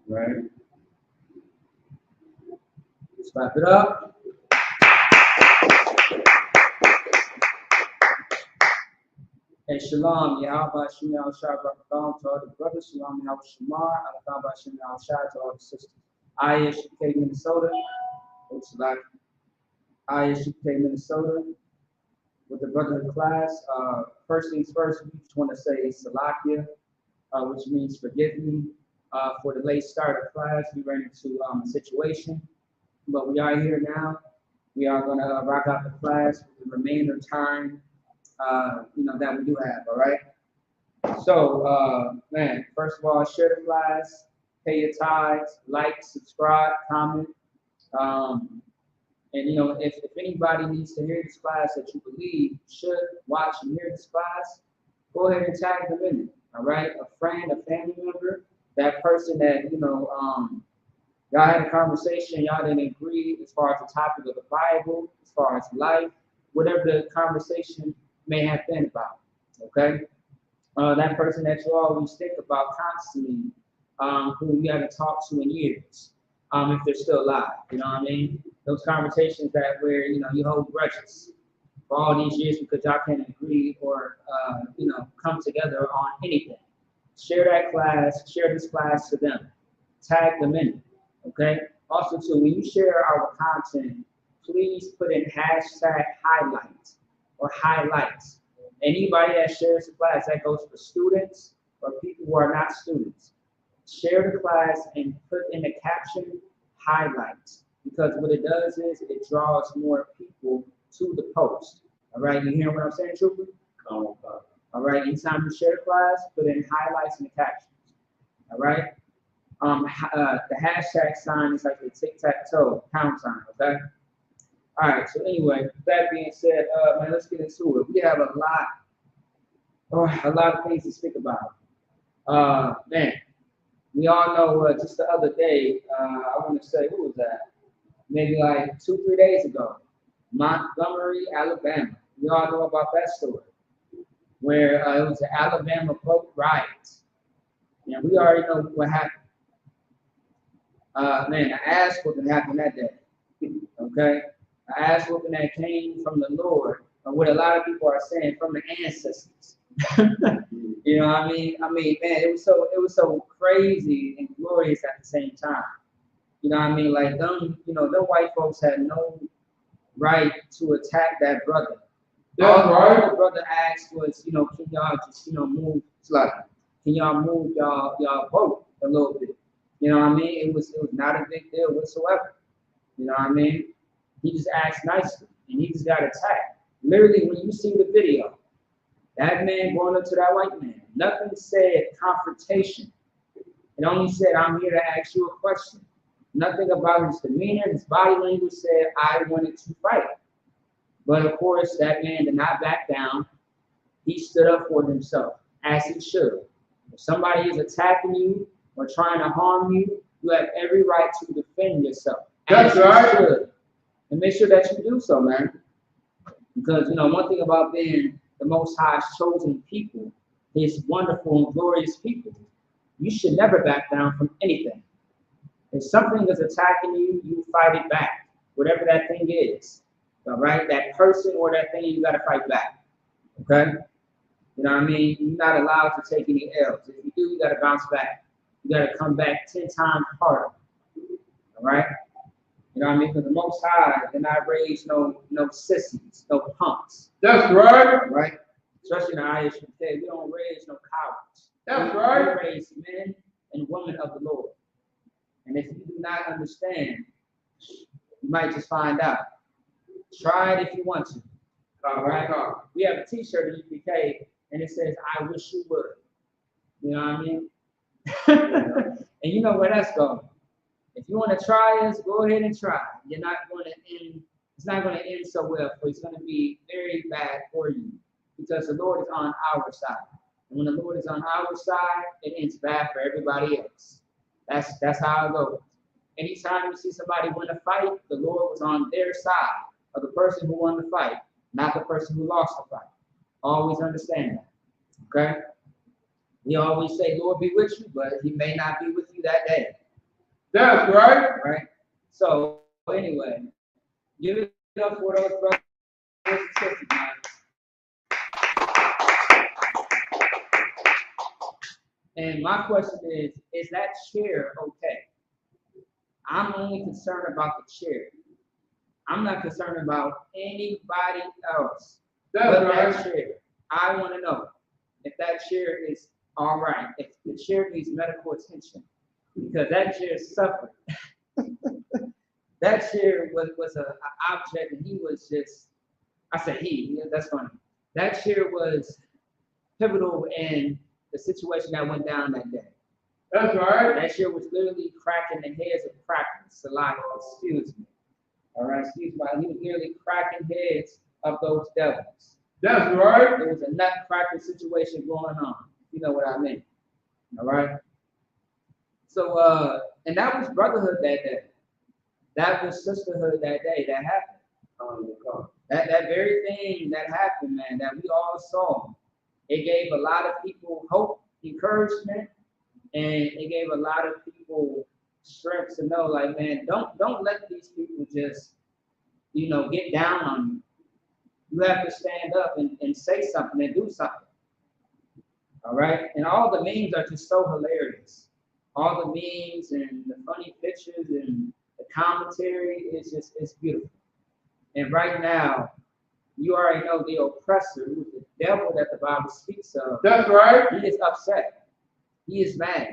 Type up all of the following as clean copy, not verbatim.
Right. Let's wrap it up. And shalom, Yahweh Shem Yahushua Barakam to all the brothers, shalom Yahweh Shamar, Alakam Shem Yahushua to all the sisters. ISUK Minnesota, it's like ISUK Minnesota with the Brotherhood class. First things first, we just want to say Salakia, which means forgive me for the late start of class. We ran into a situation, but we are here now. We are going to rock out the class with the remainder time, that we do have, all right? So, man, first of all, share the class, pay your tithes, like, subscribe, comment. And, if anybody needs to hear this class that you believe should watch and hear this class, go ahead and tag them in it, all right? A friend, a family member, that person that, y'all had a conversation, y'all didn't agree as far as the topic of the Bible, as far as life, whatever the conversation may have been about, okay? That person that you always think about constantly, who you haven't talked to in years, if they're still alive, you know what I mean? Those conversations that where, you hold grudges for all these years because y'all can't agree or, come together on anything. Share that class, share this class to them, tag them in it, okay? Also, too, when you share our content, please put in hashtag highlights or highlights. Anybody that shares the class, that goes for students or people who are not students. Share the class and put in the caption highlights, because what it does is it draws more people to the post. All right, you hear what I'm saying, Trooper? All right, anytime you share the class, put in highlights in the captions. All right, the hashtag sign is like the tic-tac-toe pound sign. Okay. All right. So anyway, with that being said, man, let's get into it. We have a lot of things to speak about. Man, we all know just the other day, I want to say, who was that? Maybe like 2-3 days ago, Montgomery, Alabama. We all know about that story, where it was an Alabama boat riot. And we already know what happened. Man, an ass whooping happened that day. Okay? An ass whooping that came from the Lord, or what a lot of people are saying, from the ancestors. You know what I mean? I mean, man, it was so crazy and glorious at the same time. You know what I mean? Like them white folks had no right to attack that brother. All the brother asked was, can y'all just, move slightly? Can y'all move y'all boat a little bit? You know what I mean? It was not a big deal whatsoever. You know what I mean? He just asked nicely, and he just got attacked. Literally, when you see the video, that man going up to that white man, nothing said confrontation. It only said, I'm here to ask you a question. Nothing about his demeanor, his body language said, I wanted to fight. But of course, that man did not back down. He stood up for himself, as he should. If somebody is attacking you or trying to harm you, you have every right to defend yourself. That's right. Should. And make sure that you do so, man. Because, one thing about being the Most High's chosen people, His wonderful and glorious people, you should never back down from anything. If something is attacking you, you fight it back, whatever that thing is. All right? That person or that thing, you got to fight back. Okay? You know what I mean? You're not allowed to take any L's. If you do, you got to bounce back. You got to come back 10 times harder. All right? You know what I mean? Because the Most High did not raise no sissies, no punks. That's right. Right? Especially in the ISUK, we don't raise no cowards. That's right. We raise men and women of the Lord. And if you do not understand, you might just find out. Try it if you want to. All right? We have a t-shirt at UPK, and it says, I wish you would. You know what I mean? And you know where that's going. If you want to try us, go ahead and try. You're not going to end, it's not going to end so well for you. It's going to be very bad for you because the Lord is on our side. And when the Lord is on our side, it ends bad for everybody else. That's how it goes. Anytime you see somebody win a fight, the Lord was on their side of the person who won the fight, not the person who lost the fight. Always understand that. Okay? We always say, Lord be with you, but He may not be with you that day. That's right. Right? So anyway, give it up for those brothers and sisters, man. And my question is that chair okay? I'm only concerned about the chair. I'm not concerned about anybody else but that chair. I want to know if that chair is all right, if the chair needs medical attention, because that chair suffered. That chair was a object, and he was just, I said he, yeah, that's funny. That chair was pivotal in the situation that went down that day. That's right. That chair was literally cracking the heads of crackers, saliva, excuse me. All right, excuse me. He was nearly cracking heads of those devils. That's right. There was a nutcracker situation going on. You know what I mean. All right. So, and that was brotherhood that day. That was sisterhood that day that happened. That very thing that happened, man, that we all saw, it gave a lot of people hope, encouragement, and it gave a lot of people strength to know, like, man, don't let these people just, get down on you. You have to stand up and say something and do something. All right? And all the memes are just so hilarious. All the memes and the funny pictures and the commentary is just, it's beautiful. And right now, you already know the oppressor, who's the devil that the Bible speaks of. That's right. He is upset. He is mad.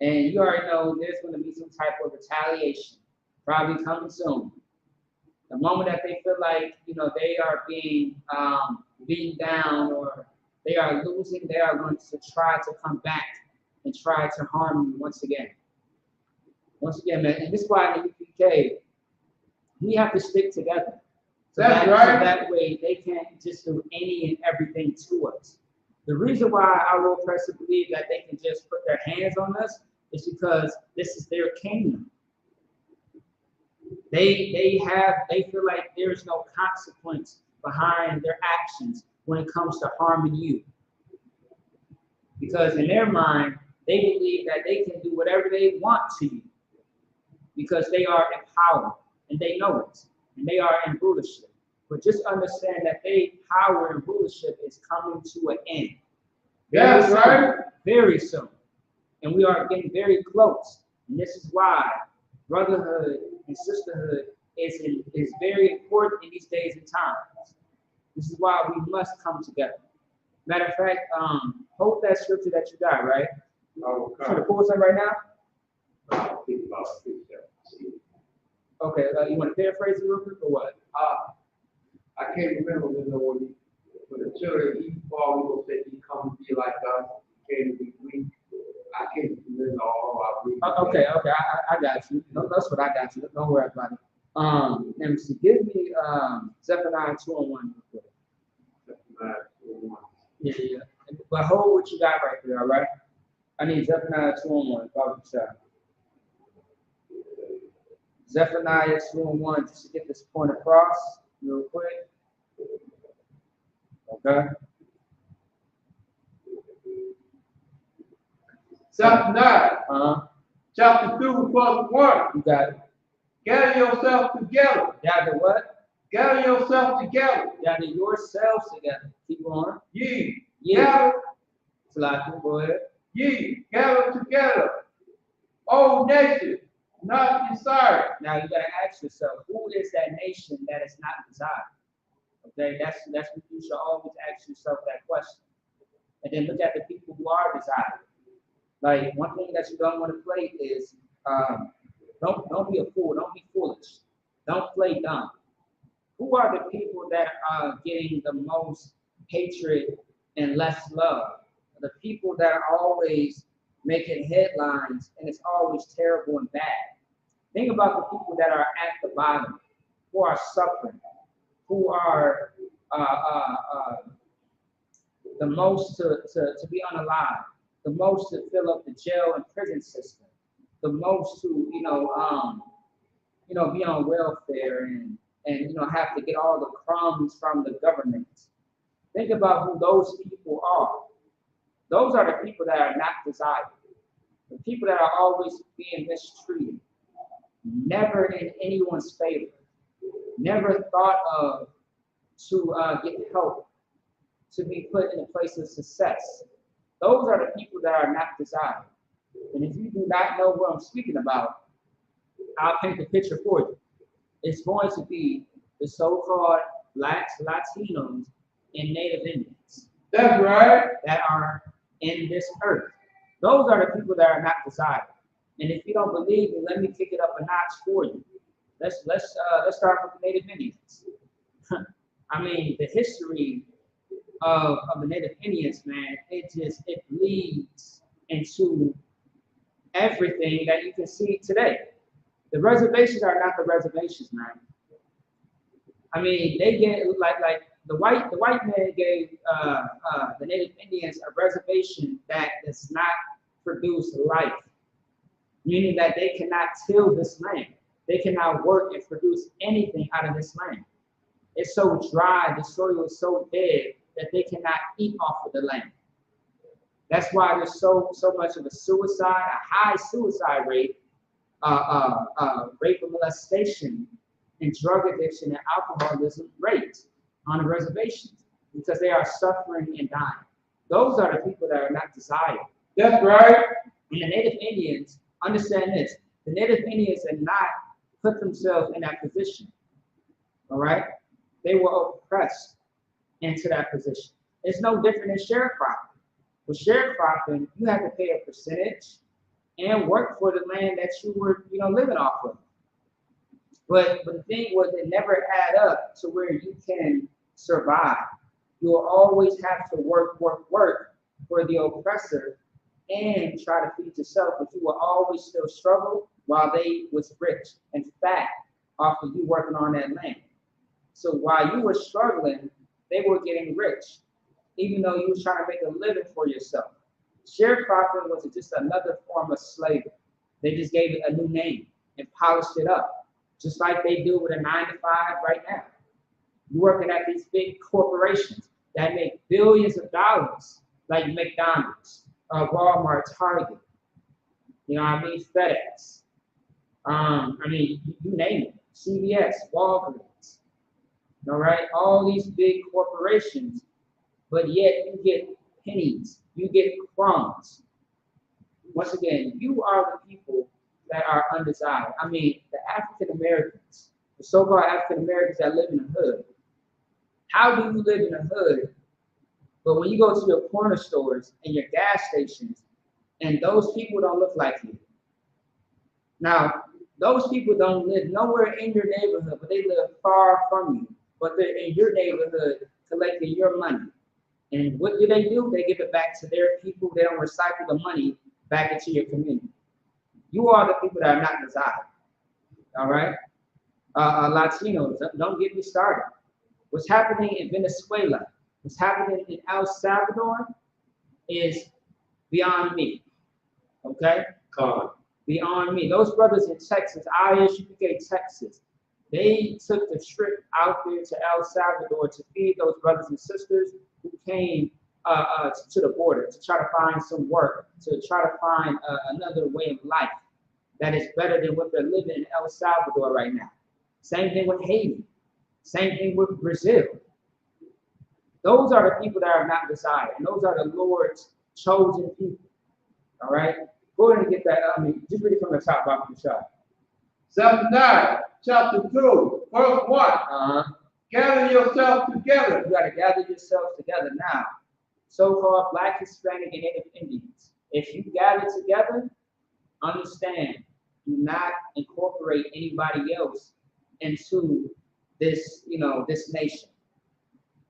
And you already know there's going to be some type of retaliation, probably coming soon. The moment that they feel like, they are being beaten down or they are losing, they are going to try to come back and try to harm you once again. Once again, man. And this is why in the UPK, we have to stick together. So That's right. So that way they can't just do any and everything to us. The reason why our oppressors believe that they can just put their hands on us is because this is their kingdom. They feel like there is no consequence behind their actions when it comes to harming you. Because in their mind, they believe that they can do whatever they want to you because they are in power and they know it and they are in rulership. But just understand that their power and rulership is coming to an end. Very soon, right. Very soon. And we are getting very close. And this is why brotherhood and sisterhood is very important in these days and times. This is why we must come together. Matter of fact, hold that scripture that you got, right? Okay. Should I pull something right now? Okay, you want to paraphrase it real quick or what? I can't remember when the children of Esau, we will say he come to be like us, he came to be weak. I can't remember all our okay, I got you. That's what I got you. Don't worry about it. Let me see. Give me Zephaniah 2:1. Zephaniah 2:1. Yeah. But hold what you got right there, all right? I need Zephaniah 2:1. Zephaniah 2:1, just to get this point across real quick. Okay. Zephaniah, chapter 2, verse 1. You got it. Gather yourself together. Gather what? Gather yourself together. Gather yourselves together. Keep going. Ye. Gather. Salakia, go ahead. Ye. Gather together. O nation, not desired. Now you gotta ask yourself, who is that nation that is not desired? Okay, that's what you should always ask yourself that question. And then look at the people who are desired. Like one thing that you don't want to play is don't be a fool, don't be foolish, don't play dumb. Who are the people that are getting the most hatred and less love? The people that are always making headlines and it's always terrible and bad. Think about the people that are at the bottom, who are suffering, who are the most to be unalive, the most to fill up the jail and prison system, the most to be on welfare and have to get all the crumbs from the government. Think about who those people are. Those are the people that are not desired. The people that are always being mistreated, never in anyone's favor, never thought of to get help, to be put in a place of success. Those are the people that are not desired. And if you do not know what I'm speaking about, I'll paint the picture for you. It's going to be the so-called blacks, Latinos, and Native Indians. That's right. That are in this earth. Those are the people that are not desired. And if you don't believe me, let me kick it up a notch for you. Let's start with the Native Indians. I mean, the history of the Native Indians, man, it bleeds into everything that you can see today. The reservations are not the reservations, man. I mean, they get like the white man gave the Native Indians a reservation that does not produce life, meaning that they cannot till this land. They cannot work and produce anything out of this land. It's so dry, the soil is so dead that they cannot eat off of the land. That's why there's so much of a high suicide rate, rape and molestation, and drug addiction and alcoholism rates on the reservations because they are suffering and dying. Those are the people that are not desired. That's right. And the Native Indians, understand this, the Native Indians had not put themselves in that position. All right? They were oppressed into that position. It's no different than sharecropping. With sharecropping, you have to pay a percentage and work for the land that you were, living off of. But the thing was, it never add up to where you can survive. You will always have to work for the oppressor and try to feed yourself, but you will always still struggle while they was rich and fat off of you working on that land. So while you were struggling, they were getting rich, even though you was trying to make a living for yourself. Sharecropping was just another form of slavery. They just gave it a new name and polished it up, just like they do with a 9-to-5 right now. You're working at these big corporations that make billions of dollars, like McDonald's, Walmart, Target, FedEx, you name it, CVS, Walgreens, all right? All these big corporations, but yet you get pennies, you get crumbs. Once again, you are the people that are undesired. The African Americans, the so-called African Americans that live in the hood. How do you live in the hood, but when you go to your corner stores and your gas stations, and those people don't look like you? Now, those people don't live nowhere in your neighborhood, but they live far from you. But they're in your neighborhood collecting your money. And what do? They give it back to their people. They don't recycle the money back into your community. You are the people that are not desired. All right? Latinos, don't get me started. What's happening in Venezuela, what's happening in El Salvador is beyond me. Okay? Beyond me. Those brothers in Texas, ISUPK, Texas, they took the trip out there to El Salvador to feed those brothers and sisters who came to the border to try to find some work, to try to find another way of life that is better than what they're living in El Salvador right now. Same thing with Haiti. Same thing with Brazil. Those are the people that are not desired, and those are the Lord's chosen people. All right? Go ahead and get that. Just read it from the top, Dr. Bashar. Zephaniah chapter 2, verse 1. Gather yourself together. You got to gather yourselves together now. So-called Black, Hispanic, and Native Indians. If you gather together, understand, do not incorporate anybody else into this, this nation.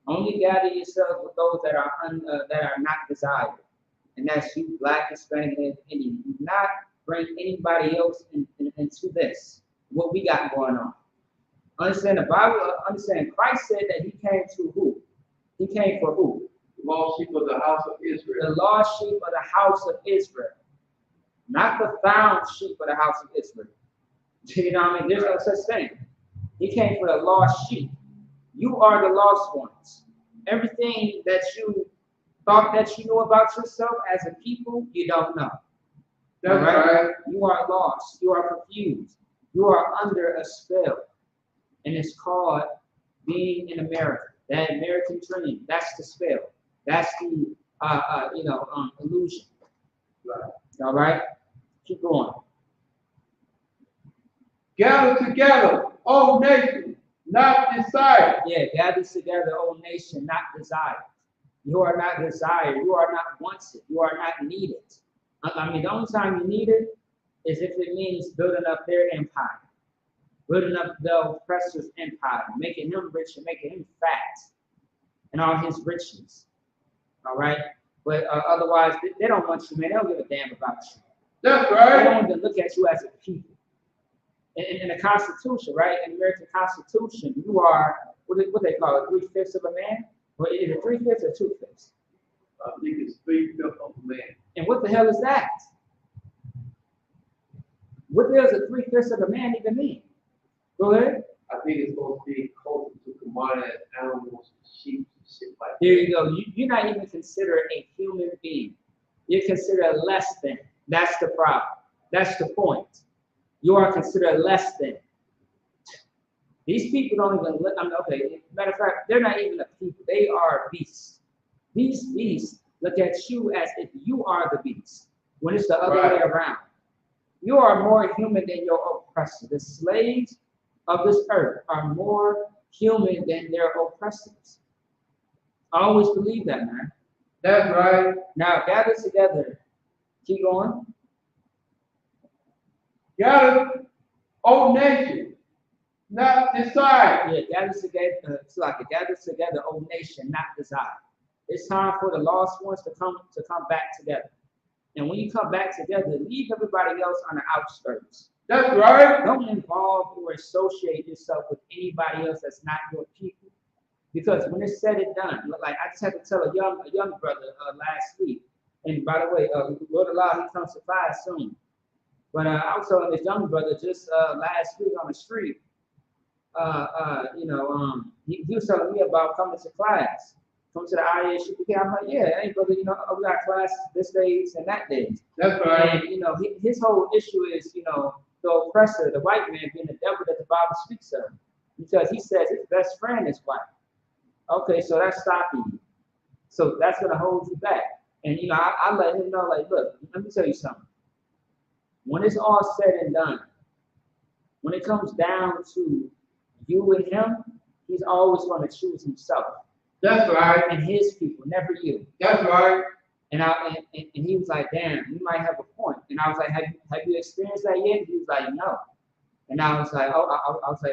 Only gather yourselves with those that are not desired, and that's you, Black, Hispanic, and Indian. Do not bring anybody else into this. What we got going on. Understand the Bible. Understand Christ said that He came to who? He came for who? The lost sheep of the house of Israel. The lost sheep of the house of Israel, not the found sheep of the house of Israel. You know what I mean? There's no such thing. He came for the lost sheep. You are the lost ones. Everything that you thought that you knew about yourself as a people, you don't know. That's right. You are lost. You are confused. You are under a spell. And it's called being in America. That American dream. That's the spell. That's the illusion. Right. All right? Keep going. Gather together, O nation, not desired. Yeah, gather together, O nation, not desired. You are not desired. You are not wanted. You are not needed. I mean, the only time you need it is if it means building up their empire, building up the oppressor's empire, making him rich and making him fat and all his riches. All right? But otherwise, they don't want you, man. They don't give a damn about you. That's They right. don't even look at you as a people. In the Constitution, right? In the American Constitution, you are what they call it, 3/5 of a man. Or is it 3/5 or 2/5? I think it's 3/5 of a man. And what the hell is that? What does a 3/5 of a man even mean? Go ahead. I think it's going to be closer to commodity animals, sheep, and shit like that. There you go. You're not even considered a human being. You're considered less than. That's the problem. That's the point. You are considered less than. These people don't even, okay, matter of fact, they're not even a people. They are beasts. These beasts look at you as if you are the beast, when it's the other way around. You are more human than your oppressor. The slaves of this earth are more human than their oppressors. I always believe that, man. That's right. Now, gather together. Keep going. Gather, O nation, not desired. Yeah, gather together. It's like a gather together, O nation, not desire. It's time for the lost ones to come back together. And when you come back together, leave everybody else on the outskirts. That's right. Don't involve or associate yourself with anybody else that's not your people. Because when it's said and done, like I just had to tell a young brother last week. And by the way, Lord allow he comes to fly soon. But I was telling this young brother just last week on the street. He was telling me about coming to class, coming to the IASUPK. I'm like, yeah, hey brother, we got classes this days and that days. That's right. And his whole issue is, the oppressor, the white man, being the devil that the Bible speaks of, because he says his best friend is white. Okay, so that's stopping you. So that's gonna hold you back. And I let him know, like, look, let me tell you something. When it's all said and done, when it comes down to you and him, he's always going to choose himself. That's right. And his people, never you. That's right. And he was like, damn, you might have a point. And I was like, have you experienced that yet? He was like, no. And I was like,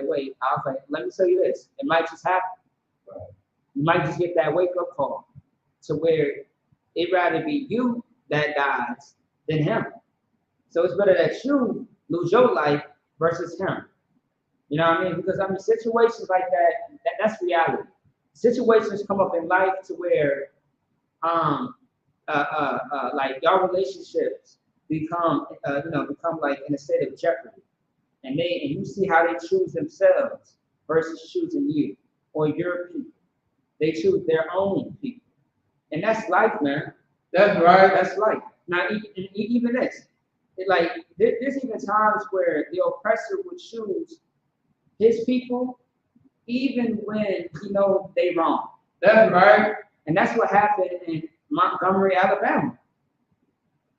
wait. I was like, let me tell you this. It might just happen. Right. You might just get that wake-up call to where it'd rather be you that dies than him. So it's better that you lose your life versus him. You know what I mean? Because situations like that's reality. Situations come up in life to where like your relationships become like in a state of jeopardy. And you see how they choose themselves versus choosing you or your people. They choose their own people. And that's life, man. That's right. That's life. Now even this. There's even times where the oppressor would choose his people, even when they wrong. That's right. And that's what happened in Montgomery, Alabama.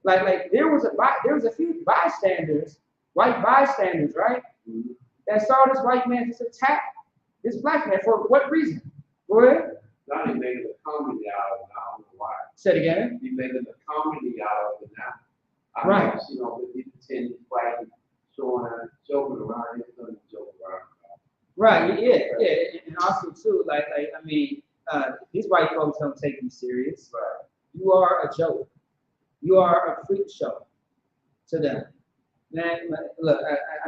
Like there was a few bystanders, white bystanders, right? Mm-hmm. That saw this white man just attack this black man for what reason? Go ahead. Now he made a comedy out of it. I don't know why. Say it again. He made a comedy out of it now. Right. With these 10 fighting, joking around, he's going to joke around. Right, yeah. And also too, these white folks don't take you serious. Right. You are a joke. You are a freak show to them. Man, look,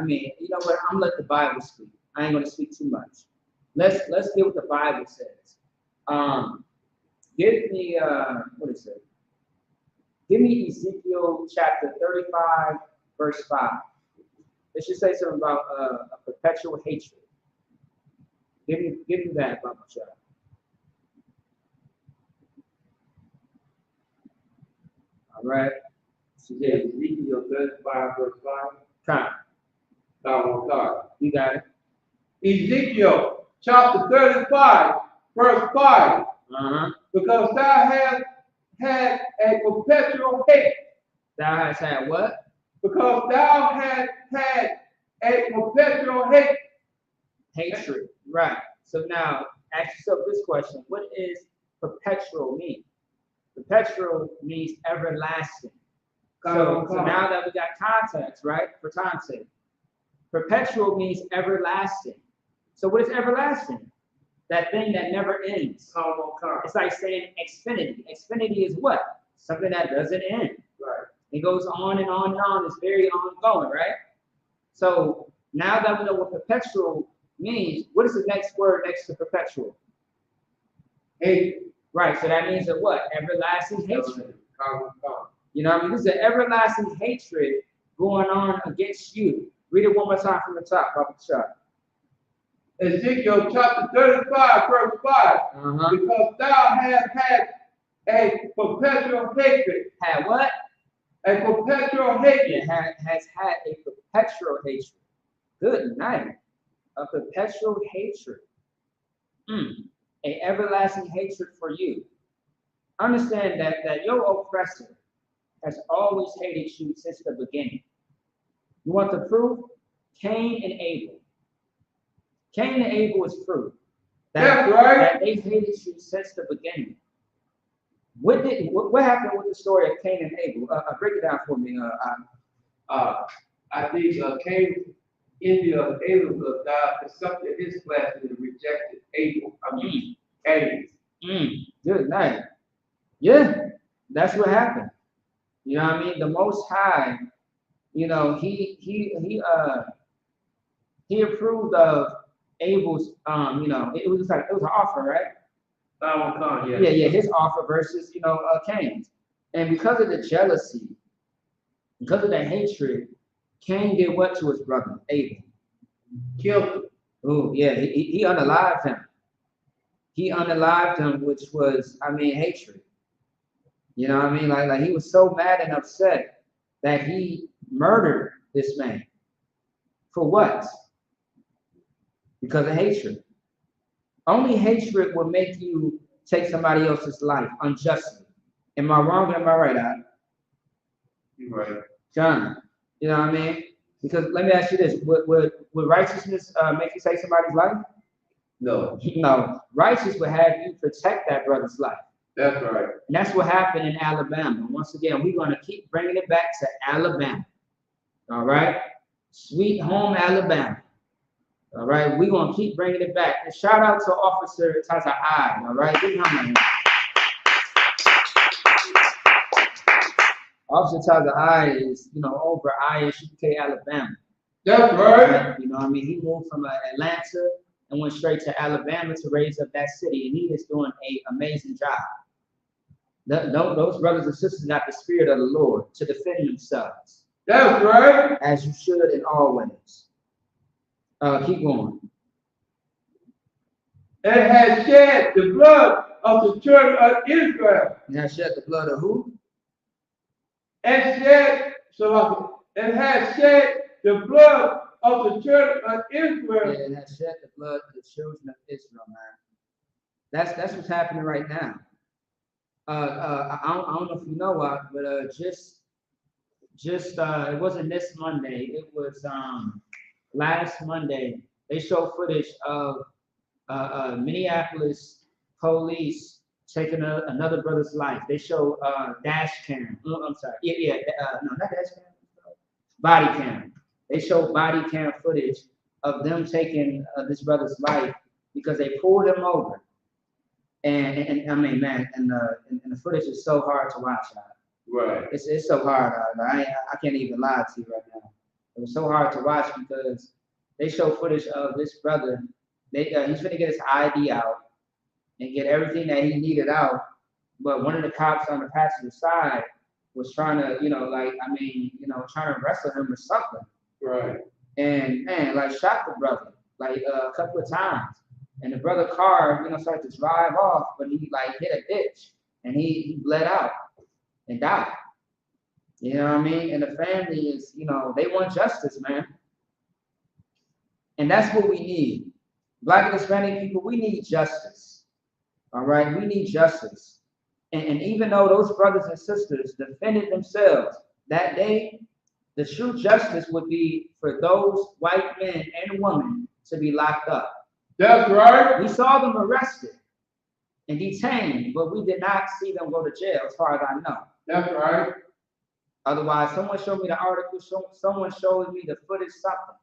you know what? I'm gonna let the Bible speak. I ain't gonna speak too much. Let's get what the Bible says. Give me what is it? Give me Ezekiel chapter 35, verse 5. It should say something about a perpetual hatred. Give me that, Baba Shah. All right. Yeah, Ezekiel 35, verse 5. Time. You got it. Ezekiel chapter 35, verse 5. Because thou hast had a perpetual hate. Thou hast had what? Because thou hast had a perpetual hate. Hatred. Right. So now, ask yourself this question. What is perpetual mean? Perpetual means everlasting. So now that we got context, right, for time's sake, perpetual means everlasting. So what is everlasting? That thing that never ends. It's like saying Xfinity. Xfinity is what? Something that doesn't end. Right. It goes on and on and on. It's very ongoing, right? So now that we know what perpetual means, what is the next word next to perpetual? Hate. Right. So that means that what? Everlasting hatred. You know what I mean? This is an everlasting hatred going on against you. Read it one more time from the top, Papa Chuck. Ezekiel chapter 35, verse 5. Because thou hast had a perpetual hatred. Had what? A perpetual hatred. It has had a perpetual hatred. Good night. A perpetual hatred. A everlasting hatred for you. Understand that your oppressor has always hated you since the beginning. You want the proof? Cain and Abel. Cain and Abel is proof that they hated you since the beginning. What happened with the story of Cain and Abel? Break it down for me. I think Cain envied of Abel of God, accepted his flesh and rejected Abel. Cain. Good night. Yeah, that's what happened. You know what I mean? The Most High, you know, he approved of Abel's, you know, it was an offer, right? Yeah, his offer versus, you know, Cain's. And because of the jealousy, because of the hatred, Cain did what to his brother, Abel? Killed him. Oh, yeah, he unalived him. He unalived him, which was, I mean, hatred. You know what I mean? Like he was so mad and upset that he murdered this man. For what? Because of hatred. Only hatred will make you take somebody else's life unjustly. Am I wrong or am I right, You're right. John, you know what I mean? Because let me ask you this. Would righteousness make you take somebody's life? No. No. Righteousness would have you protect that brother's life. That's right. And that's what happened in Alabama. Once again, we're going to keep bringing it back to Alabama. All right? Sweet home Alabama. All right? We're going to keep bringing it back. And shout out to Officer Taza I. All right? Big hand. Officer Taza I is, you know, over ISUK, Alabama. That's right. You know what I mean? He moved from Atlanta and went straight to Alabama to raise up that city. And he is doing an amazing job. Those brothers and sisters got the spirit of the Lord to defend themselves. That's right. As you should in all ways. Keep going. And has shed the blood of the church of Israel. And has shed the blood of who? And has shed the blood of the church of Israel. Yeah, and has shed the blood of the children of Israel, man. That's what's happening right now. I don't know if you know but just it wasn't this Monday. It was last Monday. They showed footage of Minneapolis police taking another brother's life. They show dash cam. I'm sorry. No, not dash cam. Body cam. They show body cam footage of them taking this brother's life because they pulled him over. And I mean, man, and the footage is so hard to watch. Right. It's so hard. I can't even lie to you right now. It was so hard to watch because they show footage of this brother. He's gonna get his ID out and get everything that he needed out. But one of the cops on the passenger side was trying to, trying to wrestle him or something. Right. And man, like shot the brother like a couple of times. And the brother car, started to drive off, but he like hit a ditch and he bled out and died. You know what I mean? And the family is, you know, they want justice, man. And that's what we need. Black and Hispanic people, we need justice. All right, we need justice. And even though those brothers and sisters defended themselves that day, the true justice would be for those white men and women to be locked up. That's right. We saw them arrested and detained, but we did not see them go to jail, as far as I know. That's right. Otherwise, someone showed me the article, someone showed me the footage, something.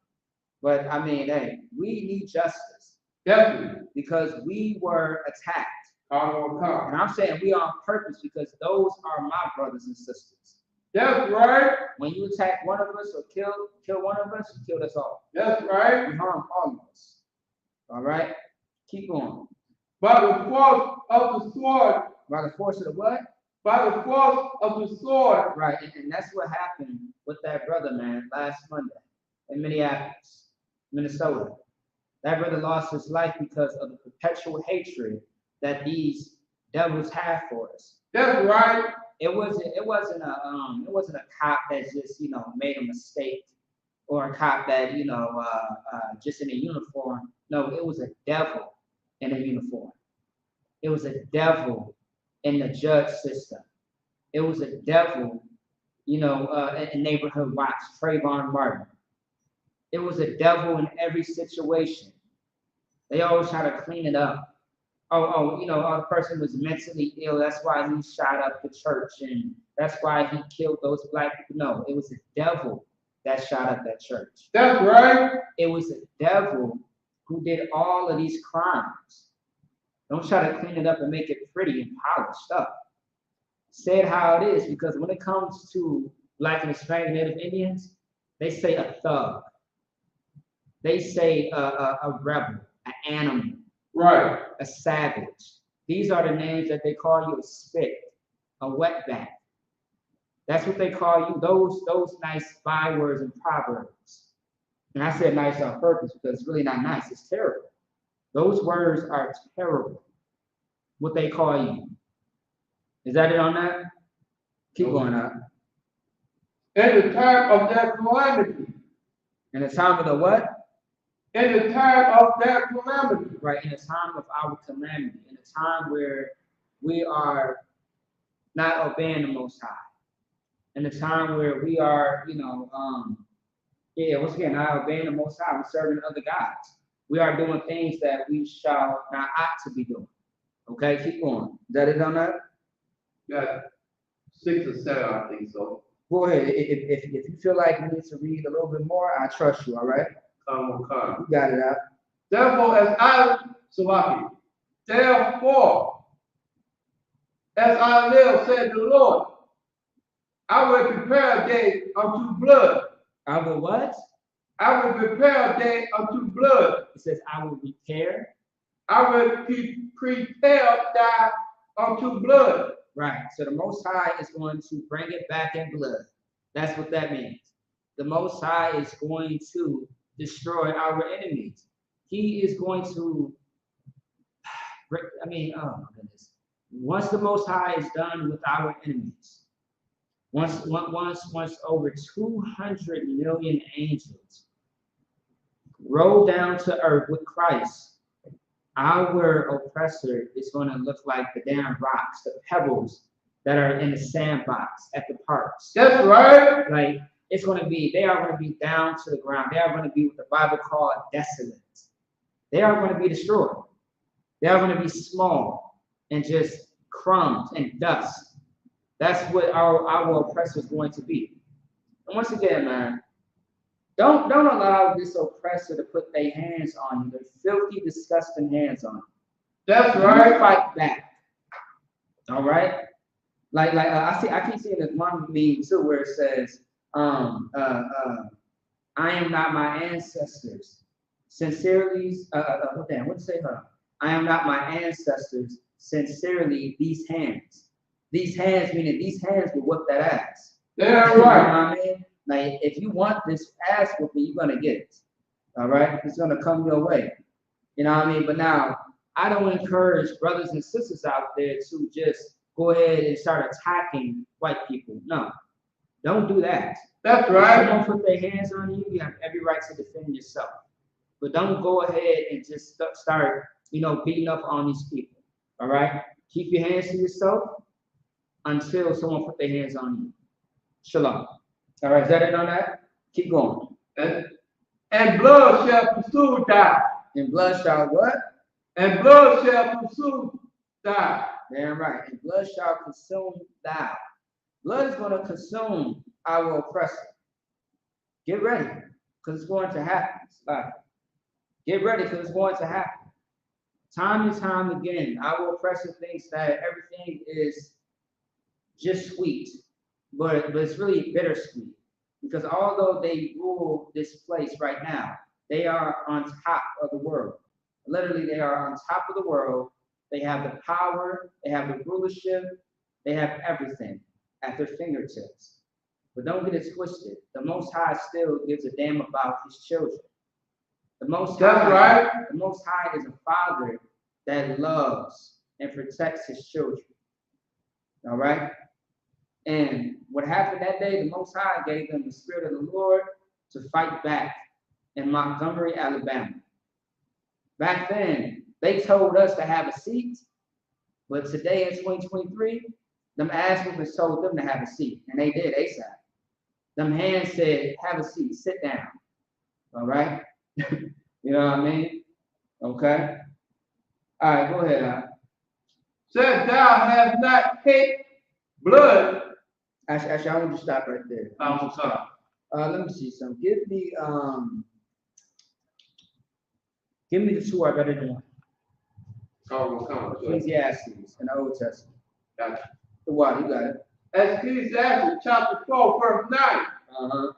But I mean, hey, we need justice. Definitely. Because we were attacked. And I'm saying we are on purpose because those are my brothers and sisters. That's right. When you attack one of us or kill one of us, you killed us all. That's right. You harm all of us. All right? Keep going. By the force of the sword. By the force of the what? By the force of the sword. Right, and that's what happened with that brother, man, last Monday in Minneapolis, Minnesota. That brother lost his life because of the perpetual hatred that these devils have for us. That's right. It wasn't a cop that just, you know, made a mistake, or a cop that, you know, just in a uniform. No, it was a devil in a uniform. It was a devil in the judge system. It was a devil, you know, in neighborhood watch, Trayvon Martin. It was a devil in every situation. They always try to clean it up. You know, the person was mentally ill. That's why he shot up the church, and that's why he killed those black people. No, it was a devil that shot up that church. That's right. It was a devil who did all of these crimes. Don't try to clean it up and make it pretty and polished up. Say it how it is, because when it comes to Black and Hispanic Native Indians, they say a thug. They say a rebel, an animal. Right. A savage. These are the names that they call you: a spit, a wetback. That's what they call you, those nice bywords and proverbs. And I said nice on purpose because it's really not nice, it's terrible. Those words are terrible, what they call you. Is that it on that? Keep going up. In the time of their calamity. In the time of the what? In the time of their calamity. Right, in the time of our calamity, in a time where we are not obeying the Most High, in a time where we are, you know, once again, not obeying the Most High, we're serving other gods. We are doing things that we shall not ought to be doing. Okay, keep going. Is that it on that? Yeah, 6 or 7, I think so. Go ahead. If you feel like you need to read a little bit more, I trust you, all right? You got it out. Therefore, as I live, said the Lord, I will prepare a day unto blood. I will what? I will prepare a day unto blood. It says, I will prepare. I will prepare die unto blood. Right. So the Most High is going to bring it back in blood. That's what that means. The Most High is going to destroy our enemies. He is going to, oh my goodness. Once the Most High is done with our enemies, once over 200 million angels roll down to earth with Christ, our oppressor is going to look like the damn rocks, the pebbles that are in the sandbox at the parks. That's right. Like, it's going to be, they are going to be down to the ground. They are going to be what the Bible calls desolate. They are going to be destroyed. They are going to be small and just crumbs and dust. That's what our oppressor is going to be. And once again, man, don't allow this oppressor to put their hands on you, their filthy, disgusting hands on you. That's right. Fight back. All right. I keep seeing this one meme too where it says, I am not my ancestors. Sincerely, what did it say? I am not my ancestors. Sincerely, these hands. These hands, meaning these hands will whip that ass. Yeah, right. You know what I mean? Like, if you want this ass whooping, you're gonna get it. All right, it's gonna come your way. You know what I mean? But now, I don't encourage brothers and sisters out there to just go ahead and start attacking white people. No, Don't do that. That's If right. someone put their hands on you, you have every right to defend yourself. But don't go ahead and just start, beating up on these people. All right? Keep your hands to yourself until someone put their hands on you. Shalom. All right, is that it on that? Keep going. And blood shall pursue thou. And blood shall what? And blood shall pursue thou. Damn right. And blood shall consume thou. Blood is going to consume our oppressor. Get ready, because it's going to happen. Get ready, because it's going to happen. Time and time again, our oppressor thinks that everything is just sweet, but it's really bittersweet. Because although they rule this place right now, they are on top of the world. Literally, they are on top of the world. They have the power, they have the rulership, they have everything at their fingertips. But don't get it twisted. The Most High still gives a damn about his children. The Most High, the Most High is a father that loves and protects his children. All right? And what happened that day, the Most High gave them the Spirit of the Lord to fight back in Montgomery, Alabama. Back then, they told us to have a seat, but today in 2023, them ass whoopers told them to have a seat, and they did ASAP. Them hands said, have a seat, sit down. All right? You know what I mean? Okay? All right, go ahead. Said thou hast not hate blood. Actually, I want to stop right there. Let me see something. Give me the two are better than one. Ecclesiastes in the Old Testament. Gotcha. The what? You got it. Ecclesiastes chapter 4, verse 9.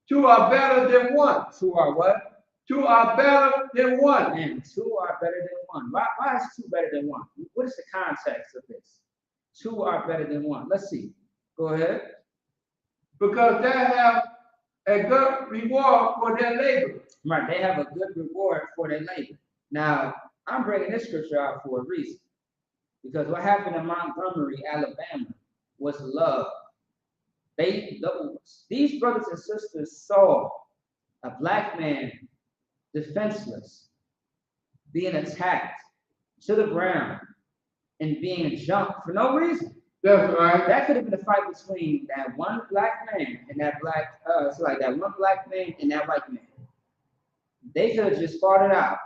Two are better than one. Two are what? Two are better than one. Man, two are better than one. Why is two better than one? What is the context of this? Two are better than one. Let's see. Go ahead. Because they have a good reward for their labor. Right, they have a good reward for their labor. Now, I'm bringing this scripture out for a reason. Because what happened in Montgomery, Alabama, was love. These brothers and sisters saw a black man defenseless, being attacked to the ground and being jumped for no reason. That's right. That could have been a fight between that one black man and that that one black man and that white man. They could have just fought it out.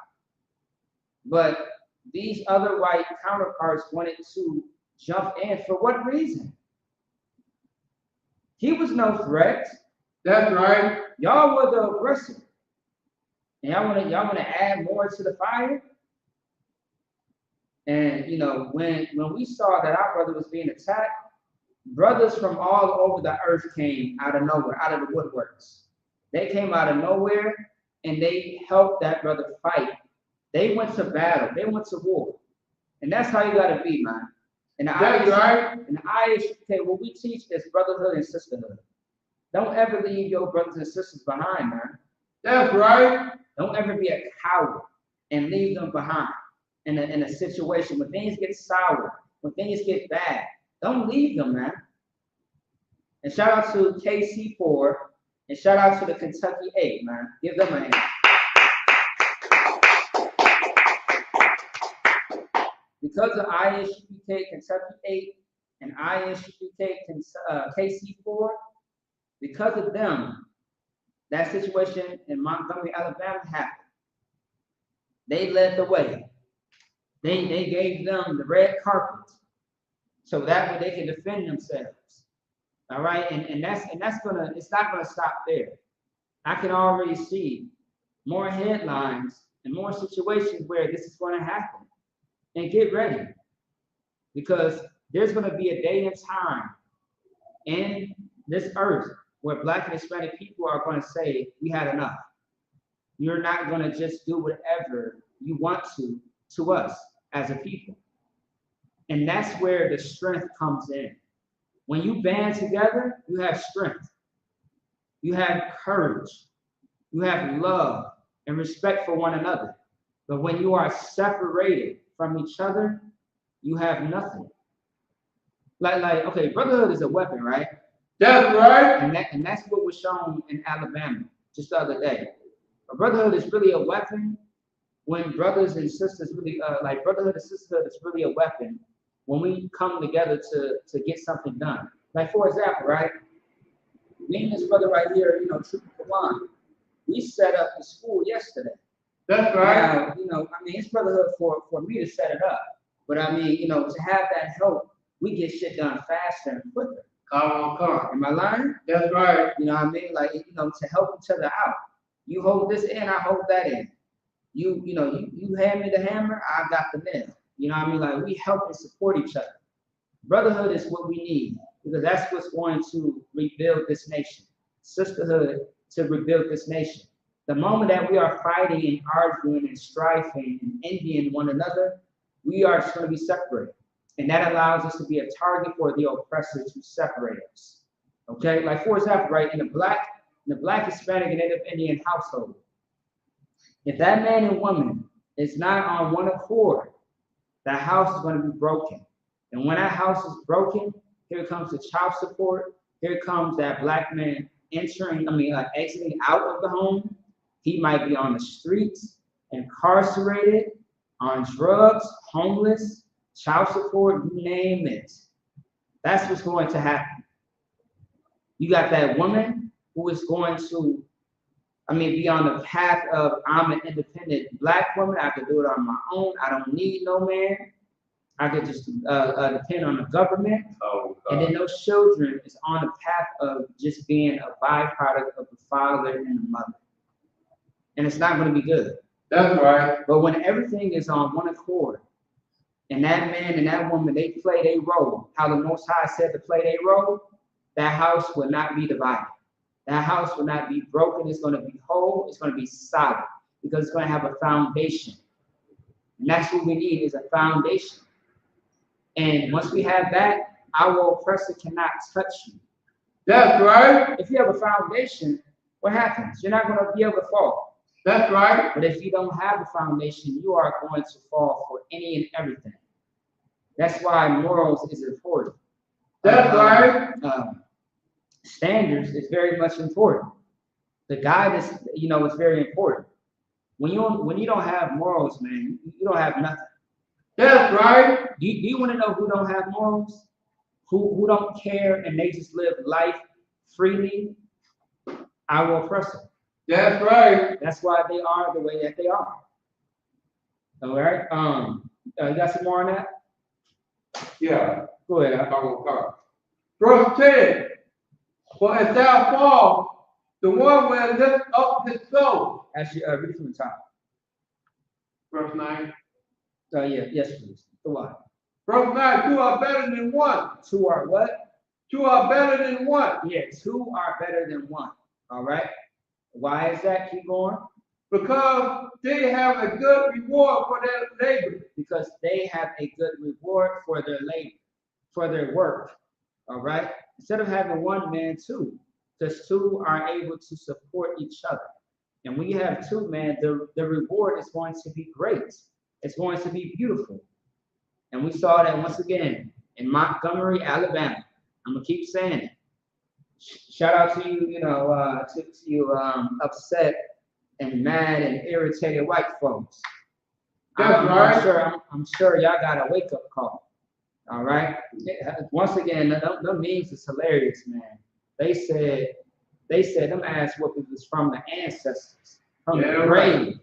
But these other white counterparts wanted to jump in. For what reason? He was no threat. That's right. Y'all were the aggressor. And y'all wanna add more to the fire? And when we saw that our brother was being attacked, brothers from all over the earth came out of nowhere, out of the woodworks. They came out of nowhere and they helped that brother fight. They went to battle, they went to war. And that's how you gotta be, man. And what we teach is brotherhood and sisterhood. Don't ever leave your brothers and sisters behind, man. That's right. Don't ever be a coward and leave them behind in a situation when things get sour, when things get bad. Don't leave them, man. And shout out to KC4 and shout out to the Kentucky 8, man. Give them a hand. Because of ISUPK Kentucky 8 and ISUPK KC4, because of them, that situation in Montgomery, Alabama happened. They led the way. They gave them the red carpet so that way they can defend themselves. All right, and it's not gonna stop there. I can already see more headlines and more situations where this is gonna happen. And get ready, because there's gonna be a day and time in this earth where Black and Hispanic people are gonna say, we had enough. You're not gonna just do whatever you want to us as a people. And that's where the strength comes in. When you band together, you have strength. You have courage. You have love and respect for one another. But when you are separated from each other, you have nothing. Like, okay, brotherhood is a weapon, right? That's right. And that's what was shown in Alabama just the other day. A brotherhood is really a weapon when brothers and sisters really, like brotherhood and sisterhood is really a weapon when we come together to get something done. Like for example, right? Me and this brother right here, Triple Kawan, we set up the school yesterday. That's right. Now, I mean, it's brotherhood for me to set it up. But I mean, to have that help, we get shit done faster and quicker. Come on. Am I lying? That's right. You know what I mean? Like, to help each other out. You hold this in, I hold that in. You hand me the hammer, I got the nail. You know what I mean? Like, we help and support each other. Brotherhood is what we need because that's what's going to rebuild this nation. Sisterhood to rebuild this nation. The moment that we are fighting and arguing and strifing and envying one another, we are just going to be separated. And that allows us to be a target for the oppressor to separate us. Okay? Like, for example, right, in the black, Hispanic, and Native Indian household, if that man and woman is not on one accord, that house is going to be broken. And when that house is broken, here comes the child support. Here comes that black man exiting out of the home. He might be on the streets, incarcerated, on drugs, homeless, child support, you name it. That's what's going to happen. You got that woman who is going to, be on the path of I'm an independent black woman. I can do it on my own. I don't need no man. I could just depend on the government. And then those children is on the path of just being a byproduct of the father and the mother. And it's not going to be good. That's right. But when everything is on one accord, and that man and that woman, they play their role, how the Most High said to play their role, that house will not be divided. That house will not be broken. It's going to be whole. It's going to be solid because it's going to have a foundation. And that's what we need is a foundation. And once we have that, our oppressor cannot touch you. That's right. If you have a foundation, what happens? You're not going to be able to fall. That's right. But if you don't have a foundation, you are going to fall for any and everything. That's why morals is important. That's right. Standards is very much important. The guidance, is very important. When you don't have morals, man, you don't have nothing. That's right. Do you want to know who don't have morals? Who don't care and they just live life freely? Our oppressor. That's right. That's why they are the way that they are. All right. You got some more on that? Yeah. Go ahead. Verse 10. For if thou fall, the one will lift up his soul. Actually, read it from the top. Verse 9. Yes, please. The what? Verse 9. Two are better than one. Two are what? Two are better than one. Yeah, two are better than one. All right. Why is that? Keep going. Because they have a good reward for their labor. Because they have a good reward for their labor, for their work. All right. Instead of having one man, two, because two are able to support each other. And when you have two, man, the reward is going to be great. It's going to be beautiful. And we saw that once again in Montgomery, Alabama. I'm gonna keep saying it. Shout out to you, to you upset and mad and irritated white folks. I'm sure y'all got a wake-up call. All right. Once again, them memes is hilarious, man. They said them ass whoopings was from the ancestors, from the grave.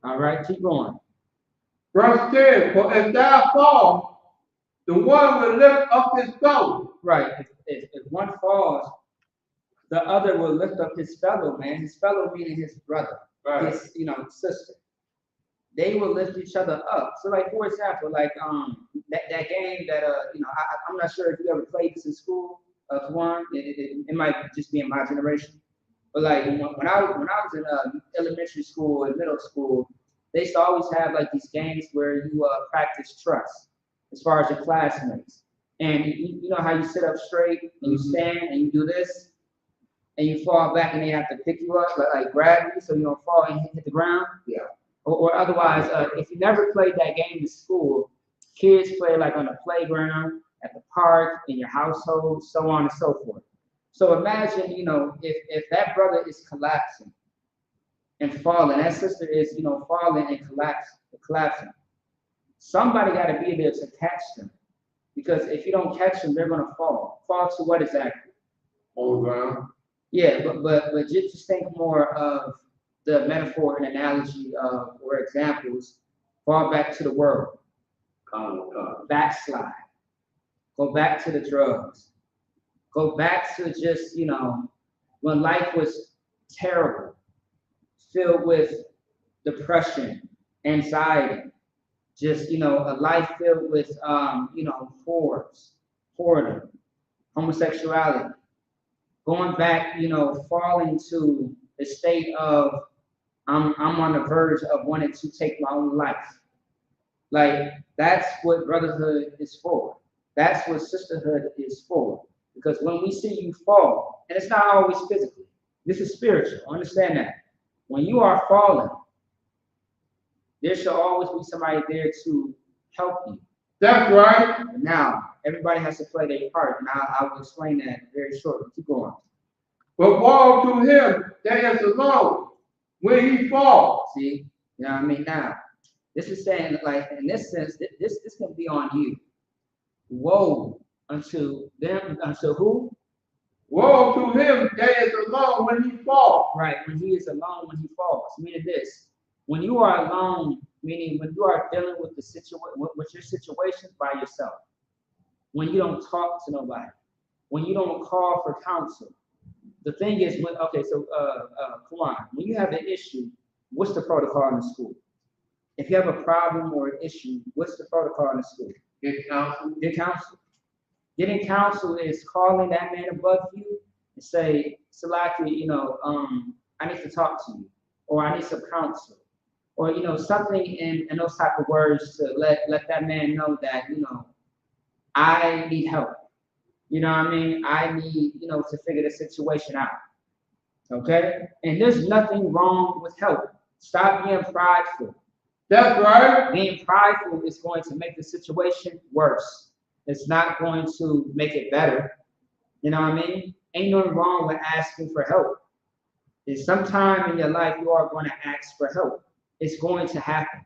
All right, keep going. Verse 10, for if thou fall, the one will lift up his soul. Right. If one falls, the other will lift up his fellow man. His fellow meaning his brother, right. His sister. They will lift each other up. So, like for example, like that game that I'm not sure if you ever played this in school. One, it might just be in my generation, but like when I was in elementary school and middle school, they used to always have like these games where you practice trust as far as your classmates. And you know how you sit up straight and you stand and you do this and you fall back and they have to pick you up, like grab you so you don't fall and hit the ground. Yeah. Or otherwise, if you never played that game in school, kids play like on the playground, at the park, in your household, so on and so forth. So imagine, if that brother is collapsing and falling, that sister is, falling and collapsing. Somebody got to be there to catch them. Because if you don't catch them, they're going to fall. Fall to what exactly? On the ground. Yeah, but just think more of the metaphor and analogy of, or examples, fall back to the world. Backslide. Go back to the drugs. Go back to just, when life was terrible, filled with depression, anxiety, just, a life filled with, whoredom, homosexuality. Going back, falling to the state of, I'm on the verge of wanting to take my own life. Like, that's what brotherhood is for. That's what sisterhood is for. Because when we see you fall, and it's not always physically, this is spiritual. Understand that. When you are falling, there should always be somebody there to help you. That's right. Now, everybody has to play their part, and I will explain that very shortly. Keep going. But woe to him that is alone when he falls. See? You know what I mean? Now, this is saying, like, in this sense, this can be on you. Woe unto them, unto who? Woe to him that is alone when he falls. Right, when he is alone, when he falls. Meaning this, when you are alone, meaning when you are dealing with with your situations by yourself, when you don't talk to nobody, when you don't call for counsel. The thing is, come on, when you have an issue, what's the protocol in the school? If you have a problem or an issue, what's the protocol in the school? Get counsel. Get counsel. Getting counsel is calling that man above you and say, Salaki, I need to talk to you, or I need some counsel, or something in those type of words to let that man know that I need help. You know what I mean? I need to figure the situation out. Okay? And there's nothing wrong with help. Stop being prideful. That's right. Being prideful is going to make the situation worse. It's not going to make it better. You know what I mean? Ain't nothing wrong with asking for help. And sometime in your life, you are going to ask for help. It's going to happen.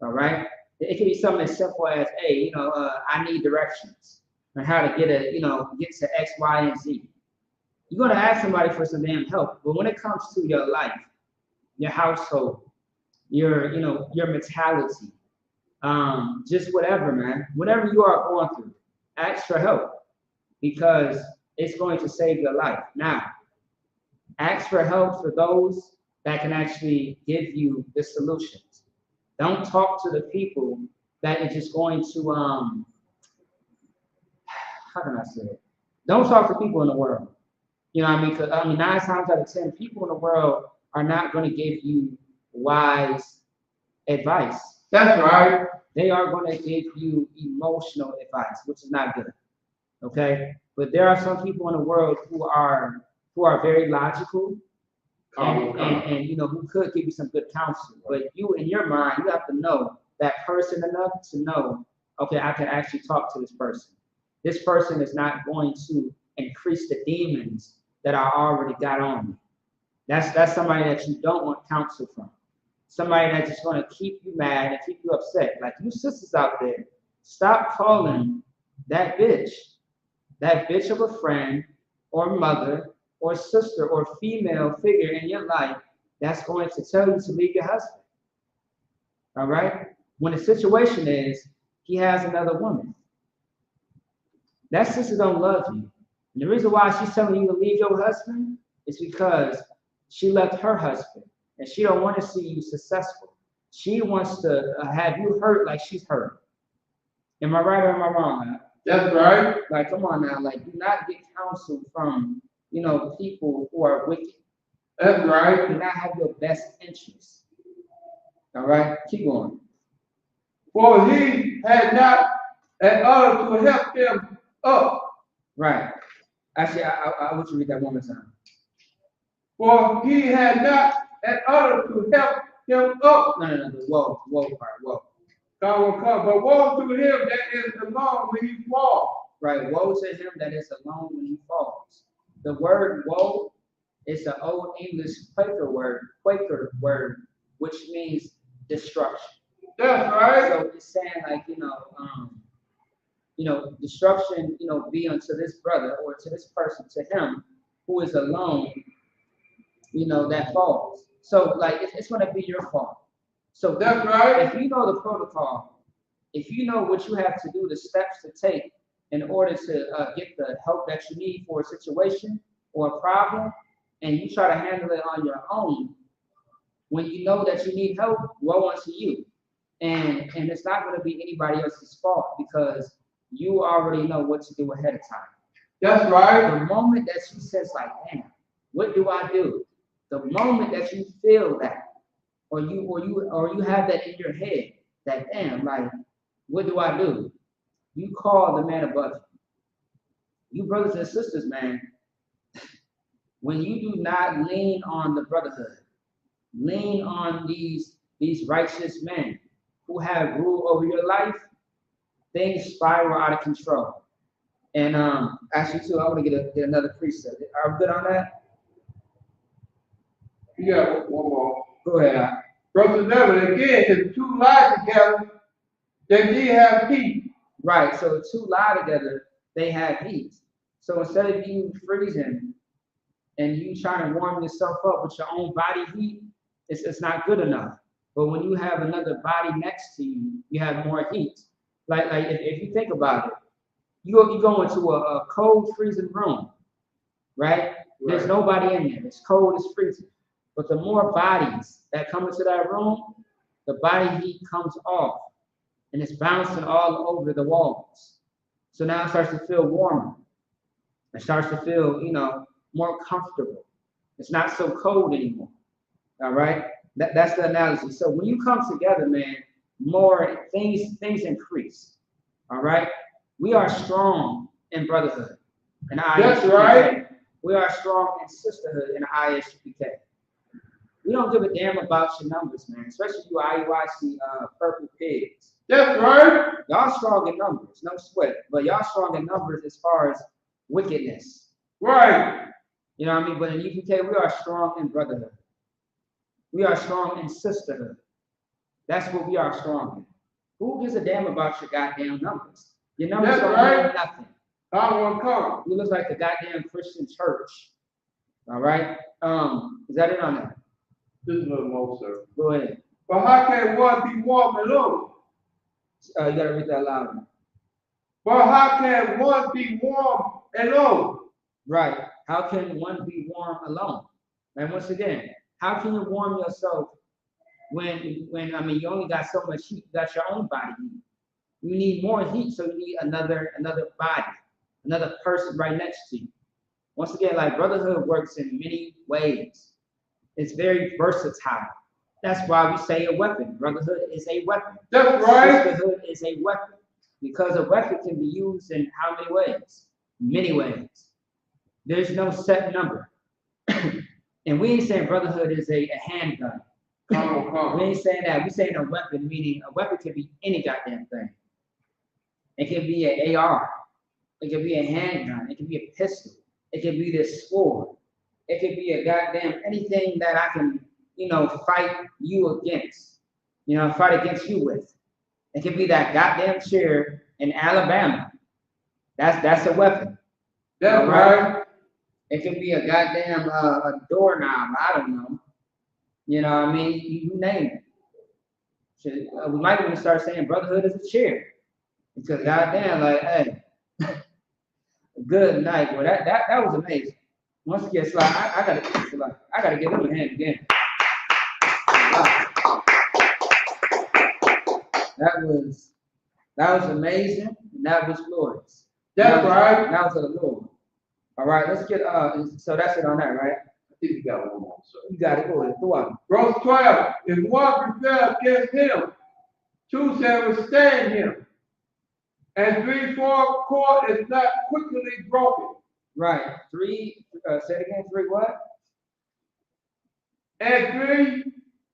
All right? It can be something as simple as, hey, I need directions on how to get to X, Y, and Z. You're going to ask somebody for some damn help. But when it comes to your life, your household, your mentality, just whatever, man, whatever you are going through, ask for help because it's going to save your life. Now, ask for help for those that can actually give you the solutions. Don't talk to the people that are just going to, how can I say it? Don't talk to people in the world. You know what I mean? Because 9 times out of 10, people in the world are not going to give you wise advice. That's right. They are going to give you emotional advice, which is not good. Okay? But there are some people in the world who are very logical and who could give you some good counsel. But you, in your mind, you have to know that person enough to know, okay, I can actually talk to this person. This person is not going to increase the demons that I already got on me. That's somebody that you don't want counsel from. Somebody that's just going to keep you mad and keep you upset. Like you sisters out there, stop calling that bitch of a friend or mother or sister or female figure in your life that's going to tell you to leave your husband. All right? When the situation is he has another woman. That sister don't love you. And the reason why she's telling you to leave your husband is because she left her husband and she don't want to see you successful. She wants to have you hurt like she's hurt. Am I right or am I wrong? Man? That's right. Like, come on now. Like, do not get counsel from, people who are wicked. That's right. Do not have your best interests. All right? Keep going. For he had not an other to help him up. Right. Actually, I want you to read that one more time. For he had not an other to help him up. No, the woe part, woe. God will come. But woe to him that is alone when he falls. Right, woe to him that is alone when he falls. the word woe is an old English Quaker word, which means destruction. That's right. So it's saying like, destruction, be unto this brother or to this person, to him who is alone, that falls. So like it's gonna be your fault. So That's right. if you know the protocol, if you know what you have to do, the steps to take in order to get the help that you need for a situation or a problem, and you try to handle it on your own, when you know that you need help, woe unto you. And it's not going to be anybody else's fault because you already know what to do ahead of time. That's right. The moment that you sense like, damn, what do I do? The moment that you feel that, or you have that in your head, that damn, like, what do I do? You call the man above you. You brothers and sisters, man, when you do not lean on the brotherhood, lean on these righteous men who have rule over your life, things spiral out of control. And actually, too, I want to get another precept. Are we good on that? Yeah, one more. Go ahead. Brothers never again, if two lie together, then they have peace. Right. So two lie together, they have peace. So instead of you freezing and you trying to warm yourself up with your own body heat, it's not good enough. But when you have another body next to you, you have more heat. Like if you think about it, you go into a cold, freezing room, right? There's nobody in there. It's cold, it's freezing. But the more bodies that come into that room, the body heat comes off, and it's bouncing all over the walls. So now it starts to feel warmer. It starts to feel, more comfortable. It's not so cold anymore. All right, that's the analogy. So when you come together, man, more things increase. All right, we are strong in brotherhood, and That's right. We are strong in sisterhood in ISUPK. We don't give a damn about your numbers, man. Especially you IUIC purple pigs. That's right. Y'all strong in numbers, no sweat. But y'all strong in numbers as far as wickedness. Right. You know what I mean? But in UPK, we are strong in brotherhood. We are strong in sisterhood. That's what we are strong in. Who gives a damn about your goddamn numbers? Your numbers don't mean nothing. I won't come. We look like a goddamn Christian church. All right? Is that it on that? Just a little more, sir. Go ahead. But how can one be warm alone? You gotta read that louder. But how can one be warm alone? Right. How can one be warm alone? And once again, how can you warm yourself when you only got so much heat, you got your own body heat. You need more heat, so you need another body, another person right next to you. Once again, like brotherhood works in many ways. It's very versatile. That's why we say a weapon. Brotherhood is a weapon. That's right. Sisterhood is a weapon. Because a weapon can be used in how many ways? Many ways. There's no set number. And we ain't saying brotherhood is a handgun. We ain't saying that. We're saying a weapon, meaning a weapon can be any goddamn thing. It can be an AR. It can be a handgun. It can be a pistol. It can be this sword. It can be a goddamn anything that I can, fight you against. Fight against you with. It can be that goddamn chair in Alabama. That's a weapon. That's right. It can be a goddamn a doorknob. I don't know. You know what I mean? You name it. So, we might even start saying brotherhood is a chair. Because goddamn, like, hey, good night. Well, that was amazing. Once again, Sly, I gotta give him a hand again. Wow. That was amazing, and that was glorious. That's right. That was of the Lord. All right, let's get so that's it on that, right? I think you got one more, sir. You got it. Go ahead. Go on. Verse 12. If one prevail against him, two shall withstand him. And 3/4 cord is not quickly broken. Right. 3, say it again, 3 what? And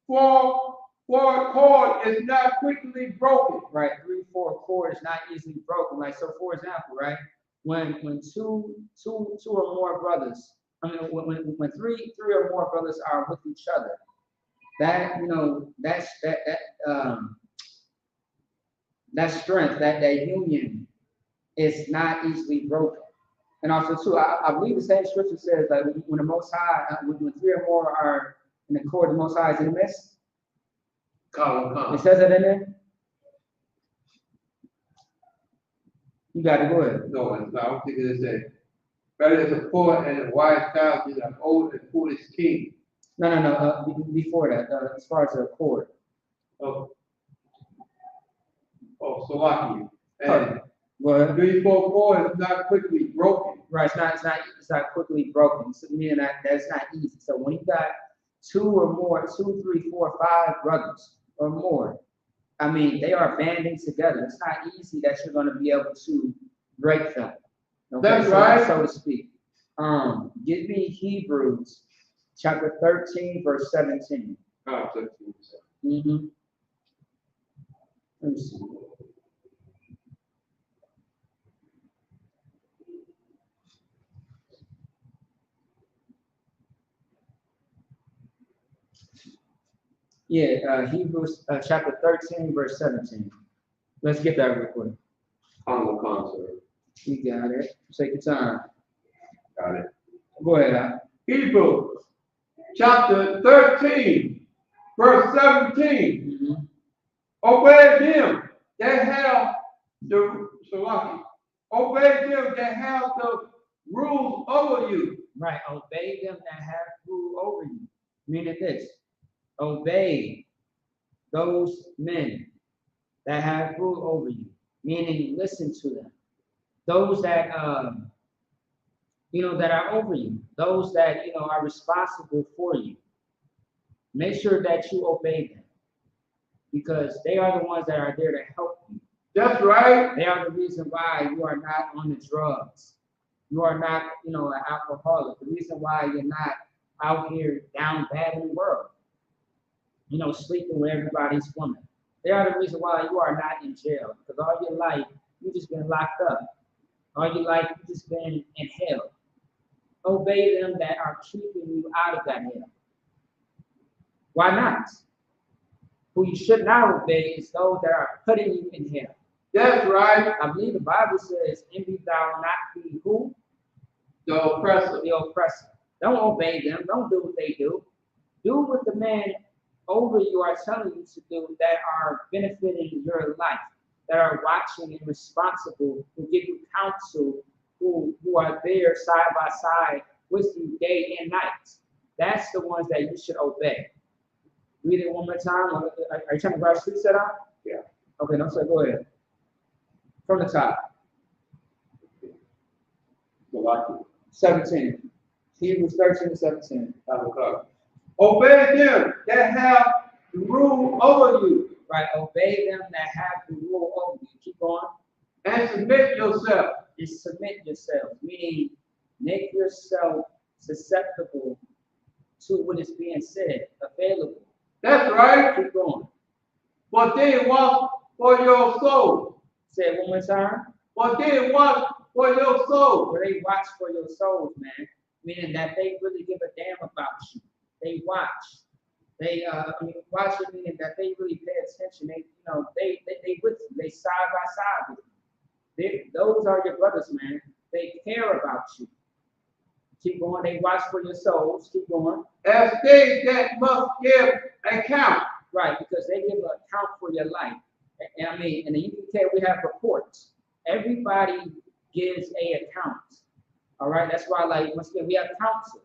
3/4 cord is not quickly broken. Right, 3/4 cord is not easily broken. Like, so for example, right? when two or more brothers, I mean, when three or more brothers are with each other, that that strength, that union is not easily broken. And also too, I believe the same scripture says like when the Most High, when three or more are in accord, the Most High is in the midst. It says it in there. You got to go ahead. No, I don't think it is that. Better is a poor and a wise child than an old and foolish king. No. Before that, as far as the accord. Oh, Salaki. And well, 344 is not quickly broken. Right, it's not quickly broken. So meaning that's not easy. So when you got two or more, 2, 3, 4, 5 brothers or more, I mean they are banding together. It's not easy that you're going to be able to break them. Okay, that's right, so to speak. Give me Hebrews chapter 13, verse 17. 13. Mm-hmm. Let me see. Yeah, Hebrews chapter 13, verse 17. Let's get that real quick. On the concert. You got it. Take your time. Got it. Go ahead. Hebrews chapter 13, verse 17. Mm-hmm. Obey them that have the Salaki. Obey them that have the rules over you. Right. Obey them that have rule over you. Meaning this. Obey those men that have rule over you. Meaning listen to them. Those that that are over you. Those that are responsible for you. Make sure that you obey them. Because they are the ones that are there to help you. That's right. They are the reason why you are not on the drugs. You are not, an alcoholic. The reason why you're not out here down bad in the world. Sleeping with everybody's woman. They are the reason why you are not in jail. Because all your life, you just been locked up. All your life, you just been in hell. Obey them that are keeping you out of that hell. Why not? Who you should not obey is those that are putting you in hell. That's right. I believe the Bible says, envy thou not be who? The oppressor. The oppressor. Don't obey them. Don't do what they do. Do what the men over you are telling you to do that are benefiting your life, that are watching and responsible, who give you counsel, who are there side by side with you day and night. That's the ones that you should obey. Read it one more time. Are you trying to grab street set up? Yeah. Okay, no, sir, go ahead. From the top. 17. Hebrews 13 and 17. Obey them that have the rule over you. Right, obey them that have the rule over you. Keep going. And submit yourself. And submit yourself, meaning make yourself susceptible to what is being said, available. That's right. Keep going. But they want for your soul. Say it one more time. But they want for your soul. Where they watch for your souls, man. Meaning that they really give a damn about you. They watch. They watch it meaning that they really pay attention. They with you. They side by side with you. Those are your brothers, man. They care about you. Keep going. They watch for your souls. Keep going. As they that must give account. Right, because they give an account for your life. And I mean, in the UPK, we have reports. Everybody gives a account. All right, that's why, like, once again, we have counsels.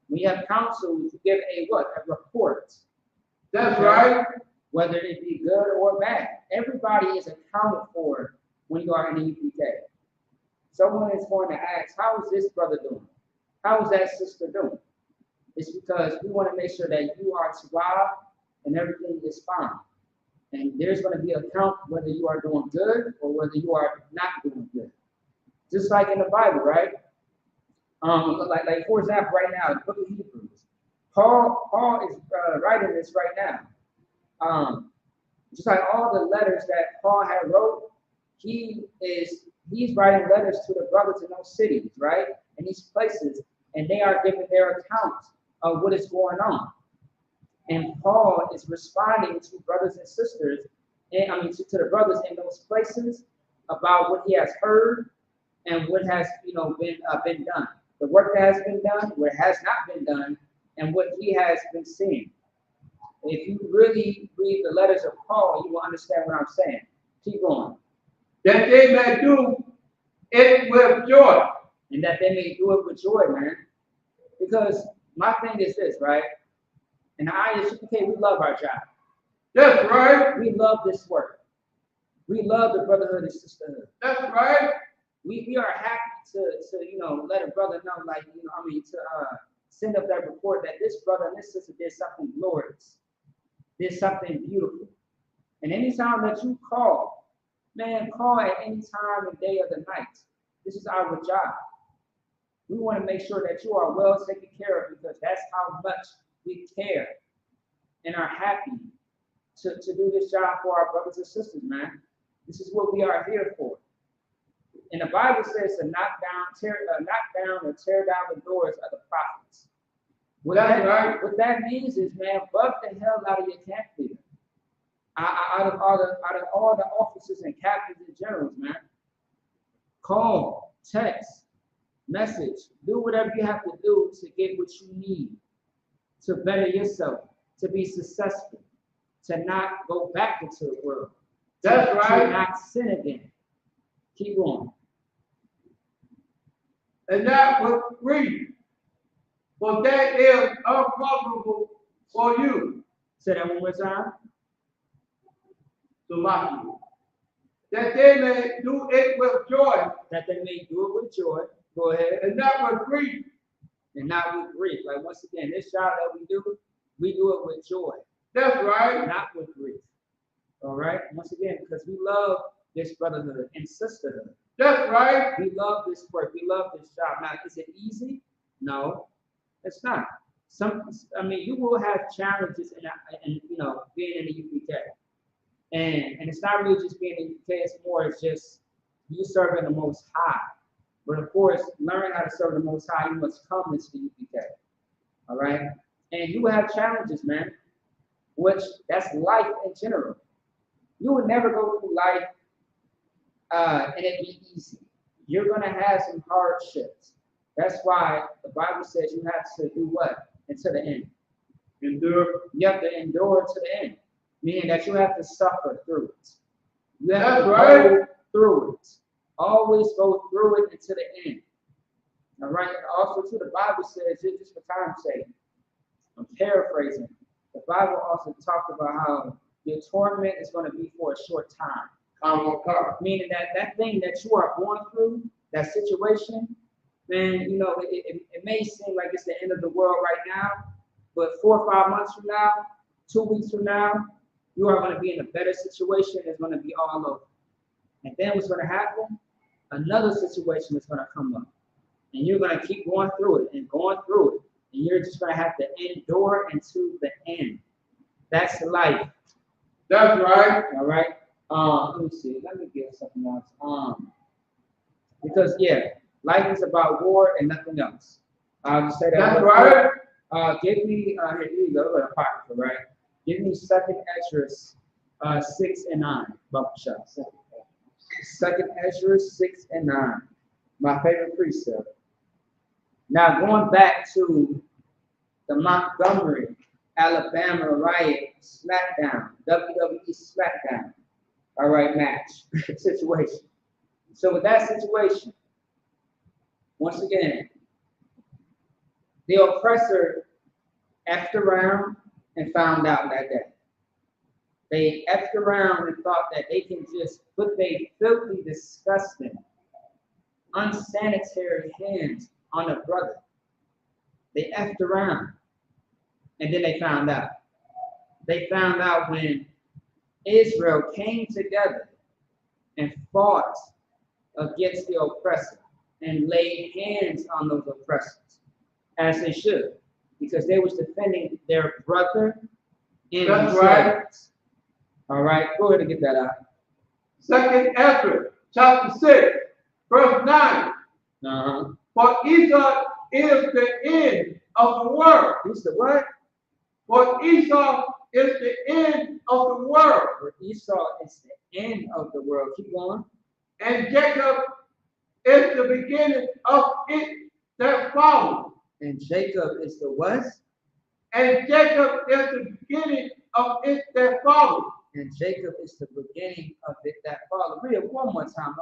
We have counsels to give a what? A report. That's right. Whether it be good or bad. Everybody is accounted for when you are in the UPK. Someone is going to ask, how is this brother doing? How is that sister doing? It's because we want to make sure that you are suave and everything is fine. And there's going to be a count whether you are doing good or whether you are not doing good. Just like in the Bible, right? Like for example, right now, the book of Hebrews. Paul is writing this right now. Just like all the letters that Paul had wrote, he is he's writing letters to the brothers in those cities, right? In these places, and they are giving their account of what is going on. And Paul is responding to brothers and sisters, and to the brothers in those places about what he has heard and what has been done. The work that has been done, what has not been done, and what he has been seeing. If you really read the letters of Paul, you will understand what I'm saying. Keep going. That they may do it with joy. And that they may do it with joy, man. Because my thing is this, right? And okay, we love our job. That's right. We love this work. We love the brotherhood and sisterhood. That's right. We are happy to let a brother know, like, to send up that report that this brother and this sister did something glorious, did something beautiful. And anytime that you call, man, call at any time of day or the night. This is our job. We want to make sure that you are well taken care of, because that's how much we care and are happy to do this job for our brothers and sisters, man. This is what we are here for. And the Bible says to knock down or tear down the doors of the prophets. What that means is, man, buck the hell out of your camp leader. Out of all the officers and captains and generals, man. Call, text, message, do whatever you have to do to get what you need, to better yourself, to be successful, to not go back into the world. That's right. To not sin again. Keep going. And that was free. For that is unprofitable for you. Say that one more time. Salaki. That they may do it with joy. That they may do it with joy. Go ahead. And not with grief. And not with grief. Like, once again, this job that we do it with joy. That's right. Not with grief. All right? Once again, because we love this brotherhood and sisterhood. That's right. We love this work. We love this job. Now, is it easy? No, it's not. You will have challenges in being in the UPK. And it's not really just being in the UPK, it's more, it's just you serving the Most High. But of course, learning how to serve the Most High, you must come into the UPK. All right? And you will have challenges, man, which that's life in general. You would never go through life and it be easy. You're going to have some hardships. That's why the Bible says you have to do what? Until the end. Endure. You have to endure to the end. Meaning that you have to suffer through it. You have to go through it. Always go through it until the end. All right? Also, too, the Bible says, just for time's sake, I'm paraphrasing. The Bible also talks about how your torment is going to be for a short time. Meaning that thing that you are going through, that situation, man, it may seem like it's the end of the world right now, but 4 or 5 months from now, 2 weeks from now, you are going to be in a better situation. It's going to be all over. And then what's going to happen? Another situation is going to come up. And you're going to keep going through it and going through it. And you're just going to have to endure until the end. That's life. That's right. All right. Let me see. Let me get something else. Because life is about war and nothing else. I'll just say that. That's right. Give me here you go. Apocrypha, right? Give me 2nd Ezra 6 and 9. Bump shot. 2nd Ezra 6 and 9. My favorite precept. Now going back to the Montgomery, Alabama Riot SmackDown, WWE SmackDown. All right, match situation. So with that situation, once again, the oppressor effed around and found out that day. They effed around and thought that they can just put their filthy, disgusting, unsanitary hands on a brother. They effed around. And then they found out. They found out when Israel came together and fought against the oppressor and laid hands on those oppressors, as they should, because they was defending their brother in themselves. Right. All right, go ahead and get that out. 2nd Ezra, chapter 6. verse 9. Uh-huh. For Esau is the end of the world. He's the what? For Esau is the end of the world. For Esau is the end of the world. Keep going. And Jacob is the beginning of it that follows. And Jacob is the what? And Jacob is the beginning of it that follows. And Jacob is the beginning of it that follows. Read it one more time,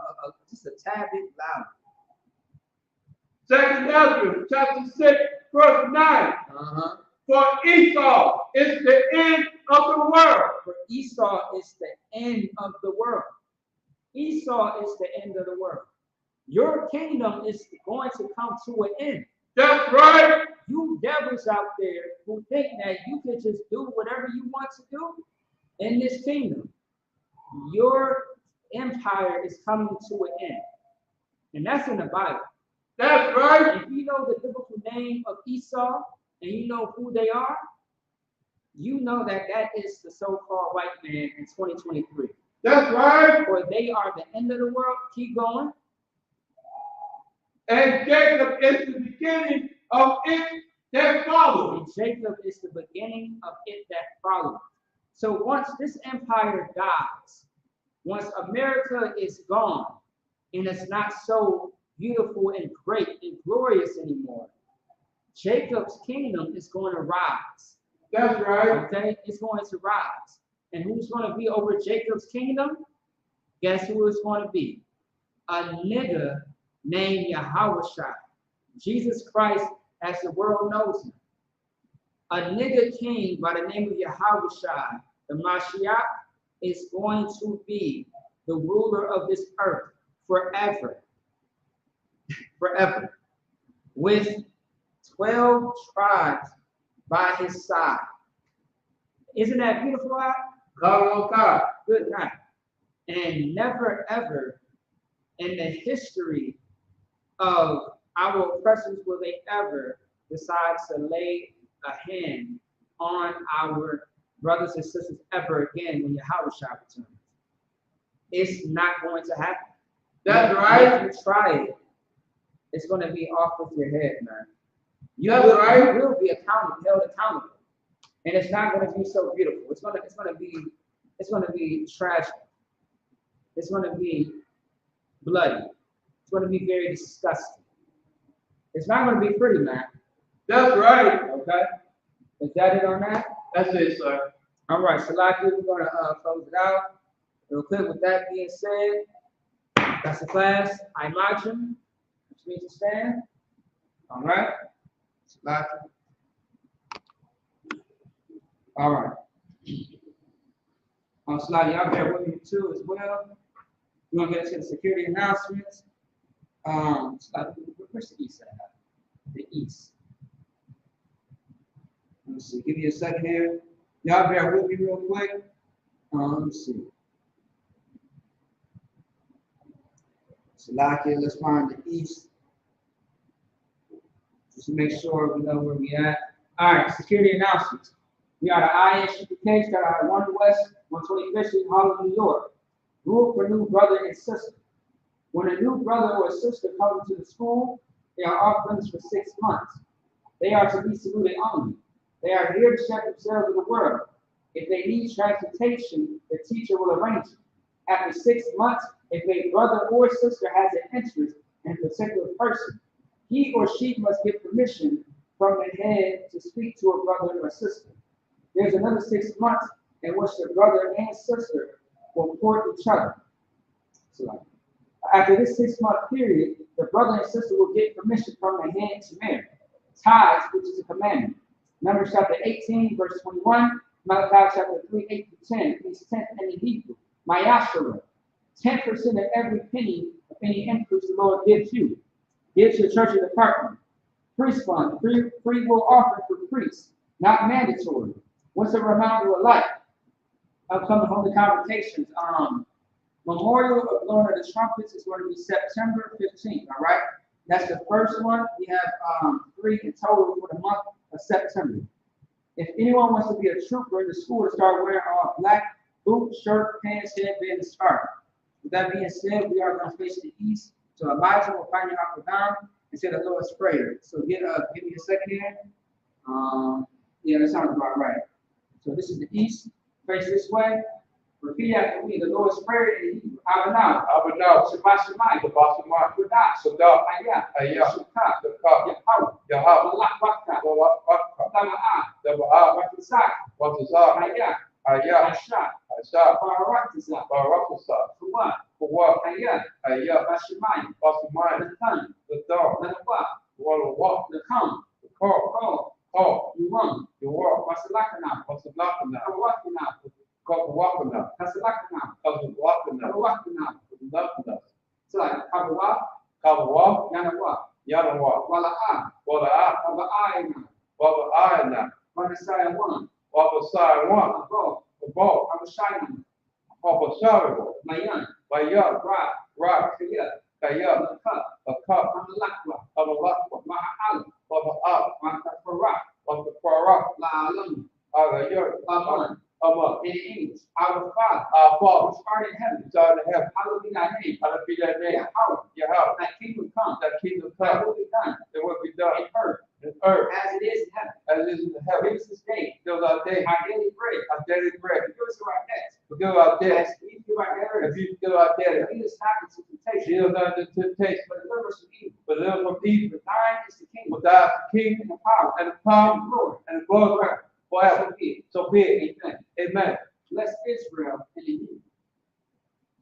just a tad bit louder. 2 Ezra chapter 6, verse 9. Uh-huh. For Esau is the end of the world. For Esau is the end of the world. Esau is the end of the world. Your kingdom is going to come to an end. That's right. You devils out there who think that you can just do whatever you want to do in this kingdom, your empire is coming to an end. And that's in the Bible. That's right. If you know the biblical name of Esau and you know who they are, you know that that is the so-called white man in 2023. That's right. For they are the end of the world. Keep going. And Jacob is the beginning of it that follows. And Jacob is the beginning of it that follows. So once this empire dies, once America is gone, and it's not so beautiful and great and glorious anymore, Jacob's kingdom is going to rise. That's right. Okay, it's going to rise. And who's going to be over Jacob's kingdom? Guess who it's going to be? A nigger named Yahushua. Jesus Christ, as the world knows him. A nigger king by the name of Yahushua, the Mashiach, is going to be the ruler of this earth forever. Forever. With 12 tribes by his side. Isn't that beautiful? God. Good night. And never ever in the history of our oppressors will they ever decide to lay a hand on our brothers and sisters ever again when Yahushua returns. It's not going to happen. That's right. If you try it, it's going to be off with your head, man. You That's will, right. you will be held accountable. And it's not going to be so beautiful. It's going to be tragic. It's going to be bloody. It's going to be very disgusting. It's not going to be pretty, man. That's right. Okay? Is that it on that? That's it, sir. All right, so likely we're going to close it out. Real quick, with that being said, that's the class. I imagine, which means to stand. All right. So likely. All right. Slide, y'all bear with me too as well. We're gonna get into the security announcements. Slide, where's the east at? The east. Let's see. Give me a second here. Y'all bear with me real quick. Let's see. Slide here. Let's find the east. Just to make sure we know where we at. All right. Security announcements. We are the ISUPK, that are 1 West, 125th Street, Harlem, New York. Rule for new brother and sister. When a new brother or sister comes to the school, they are off limits for 6 months. They are to be saluted only. They are here to check themselves in the world. If they need transportation, the teacher will arrange it. After 6 months, if a brother or sister has an interest in a particular person, he or she must get permission from the head to speak to a brother or sister. There's another 6 months in which the brother and sister will court each other. So after this 6 month period, the brother and sister will get permission from the head to marry. Tithes, which is a commandment. Numbers chapter 18, verse 21, Malachi chapter 3, 8 to 10, means 10th and in Hebrew. Mayashara, 10% of every penny of any increase the Lord gives you. Gives your church a department. Priest fund, free will offering for priests, not mandatory. What's the reminder of life? Upcoming holy convocations. Memorial of blowing of the trumpets is going to be September 15th, all right? That's the first one. We have 3 in total for the month of September. If anyone wants to be a trooper in the school, to start wearing all black, boot, shirt, pants, headband, and scarf. With that being said, we are going to face the east So Elijah will find you up down and say the Lord's Prayer. So give me a second here. Yeah, that sounds about right. So this is the east, face this way. Repeat after me. The Lord's Prayer in Hebrew. Abinah. Abinah. Shabbat Shemayim. Shabbat Shemayim. Sadat. Sadat. Ayah. Ayah. Shukah. Shukah. Yahweh. Yahweh. Allah Bakta. Allah Akbar. Dama'ah. Daba'ah. Watazak. Watazak. Ayah. Ayah. Asha. Asha. Barakazak. Barakazak. Kuwa. Kuwa. Ayah. Ayah. Bashemayim. Bashemayim. The sun. The dawn. The Wa. Wallah. The come. The call. Call. Call. You run. The walk. Wasalakana. Wasalakana. Kawakana. Kawakana. Kasalakana. Kawakana. Kawakana. Kawakana. So like Kawa. Kawa. Yanawa. Yanawa. Wala'a. Wala'a. Aba'ayna. Waba'ayna. Manasaya one. Wabasai one. Abo. Abo. Abashayna. Wabasai. Mayan. Bayan. Ra. Ra. Kaya. Kaya. Laka. A cup. Amalakwa. Of a lakwa. Ma'al. Waba'al. Makafara. Of the Farah. La'alam. Agayon. Aman. Aman. In English. Our Father. Our Father. Which art in heaven. Which art in heaven. Hallowed be thy name. Hallowed be thy name. Yahweh. Yahweh. Thy kingdom come. Thy kingdom Thy come. will be done. Thy will be done. In earth. In earth. As it is in heaven. As it is in the heaven. Give us this day. Give us our day. Our daily bread. Our daily bread. Forgive us our debts. Forgive our debts. As we forgive our debtors. If you forgive our debts. Lead us not into temptation. Lead us not into temptation. But deliver us from evil. But deliver us from evil. For thine is the kingdom. For thine is the kingdom. And the power. And the power. And the glory. And the glory. Forever. So be it. So be it. Amen. Amen. Bless Israel in the Hebrew.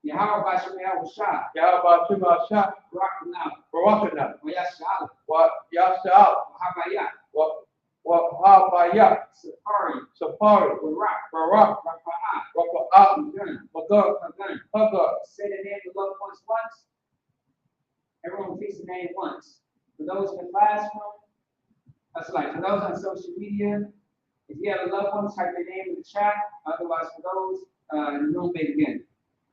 Yahweh Bashemayim Shah. Yahweh Shema Shah. Barakana. Barakana. Wayashal. What Yashal. Wahabaya. What Habaya. Safari. Safari. Barak. Barak. Rafa'ah. Rafa'ah. Magan. Magan. Magan. Hagar. Say the name of the loved ones once. Everyone repeats the name once. For those in the classroom, that's like for those on social media, if you have a loved one, type their name in the chat. Otherwise, for those, the room may begin.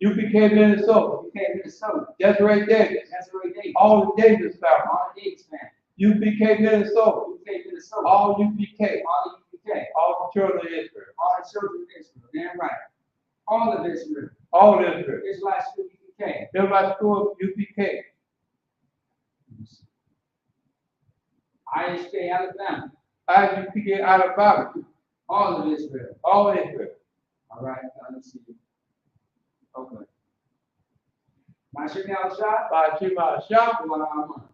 You became Minnesota. You came Minnesota. Desiree Davis. That's where Davis. All the Davis family. All the Davis family. You became Minnesota. You came Minnesota. All UPK. All the UK. All the children of Israel. All the children of Israel. Damn right. All of Israel. All Israel. Israelites school UK. Everybody school UPK. ISJ Alabama. IUPK Alabama. All of Israel. All Israel. All right. Let's see. Okay. Mashiach Shah. By Shema Shah.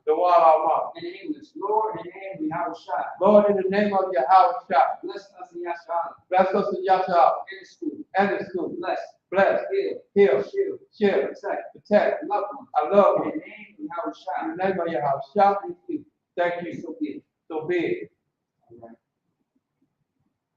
The Wal In English, Lord, in the name of Yahweh Shah. Lord, in the name of Yahweh Shah. Bless us in Yahshua. Bless us in Yahshua. In the school. And the school. Bless. Bless. Heal. Heal. Shield. Shield. Protect. Protect. Love them. I love In you. the name of Yahweh Shah. In the name of Yahweh Shah. Thank you. Thank you. So be it. So be it. All right.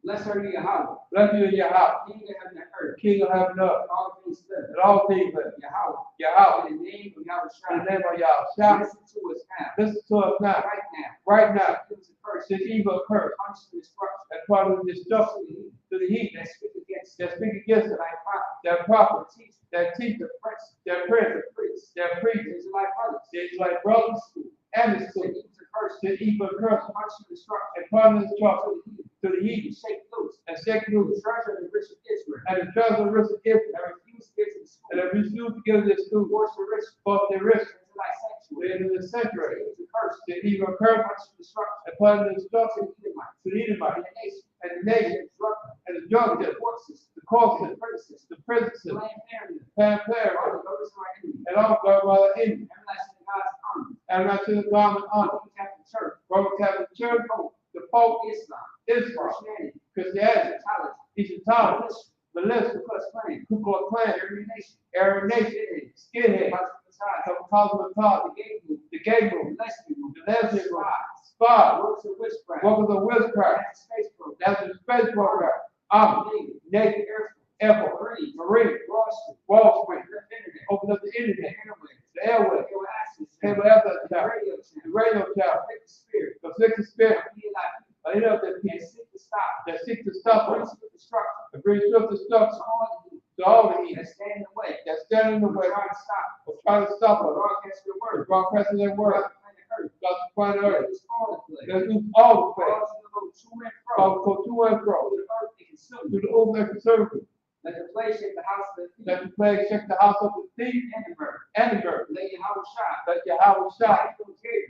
Bless her to Yahweh. Bless you in Yahweh. King of heaven and earth. King of heaven and earth. All things live. And all things live. Yahweh. Yahweh. In the name of Yahweh In Shah. the name of Yahweh Shah. Listen to us now. Listen to us now. Right now. Right now. It was a curse. This evil curse. Punishment, destruction. And part of the destruction to the heat That speak against that speak against it. thy prophet. Their prophet. Teach Their teacher. the prince. Their prince. Priests. Their priest. Israelite brothers. The Israelite brothers. And the school. It was a curse. The evil curse. Punishment, destruction. And part of the destruction To the heat. to the heat. Shake loose. And shake The loose. treasure of the rich of Israel. And the treasure of rich of Israel. That refuse to give to the school. And they refuse to give this school. Force the rich. But the rich. Israelite sanctuary. Within the sanctuary. It was a curse. The evil curse. Punishment, destruction. And part of the To destruction the Edomites. to the Edomites. And the nation. And the nation. And the drug. And the drug The dealers. court system. The court The system. prison system. The prison The system. land family. Pan All player. the voters of our enemy. And all God by the enemy. Everlasting God's army. And not to the common honor. Roman Catholic Church. Roman Catholic Church. Pope. The Pope. Islam. Israel. Christianity. Christianity. Scientology. Egyptology. Melissa. Ku Klux Klan. Ku Klux Klan. Aryan Nation. Aryan Nation. Skinhead. Cosmetology. The gay movement. The gay The movement. lesbian movement. The lesbian movement. Spies. Spy. Works of witchcraft. Workers of witchcraft. That's the space program. That's the space program. Army. Navy. Navy. Air Air Force. Force. Marine. Marine. Wall Street. Wall Street. Internet. Open up the internet. Airways. The airway. Cable access. Cable access The channel. radio The channel. radio channel. Afflict the spirit. Conflict the spirit. Be like I know that and peace seek to stop. that seek to stop Bring us. swift destruction. And bring swift To destruction all the to all the that evil stand in the way. that stand in the way Try to stop. of trying to stop us. Broadcast your The word. broadcasting their word. God's planet Earth. God's planet Earth. Let us all the place. Let's do all the faith. Cause you to go to and fro. Go to and fro. To the earth and consume. To the old and conservative. Let the plague shake the house of the thief. Let the plague shake the house of the thief And the murder. and the murder. Let Yahweh shine. Let Yahweh shine.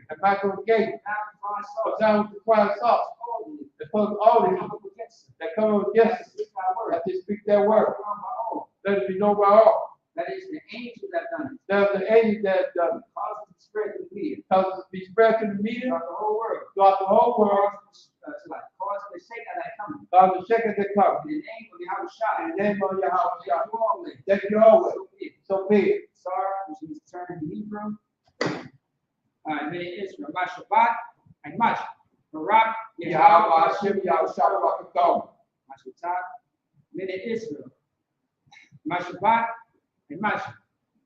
And Michael And Michael Gabriel. Gabriel. Down with the fire Down with the fire sauce. sauce. All these. The folks all They these come up against us. that come up against us. Speak thy word. That they speak their word. Come by all. Let it be known by all. That is the angels that done it. There's the angel that done it. Cause it to spread to the media. Cause it to be spread to the media Throughout the whole world. throughout the whole world. Cause the shake that coming. God will shake it to come. In the name of Yahweh Shai. In the name of Yahweh Shai. You always. Thank you always. So be it. So be it. Sorry, which means turn to Hebrew. All right, many Israel. Mashabat and Mash. Barak. Yahweh Hashem Yahweh Shai Rakatah. Mashabat. Many Israel. Mashabat and Mash.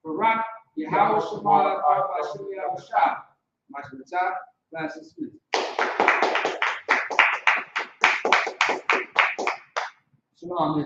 Barak. Yahweh Shemar. Hashem Yahweh Shai. Mashabat. Glasses Smith. Shalom.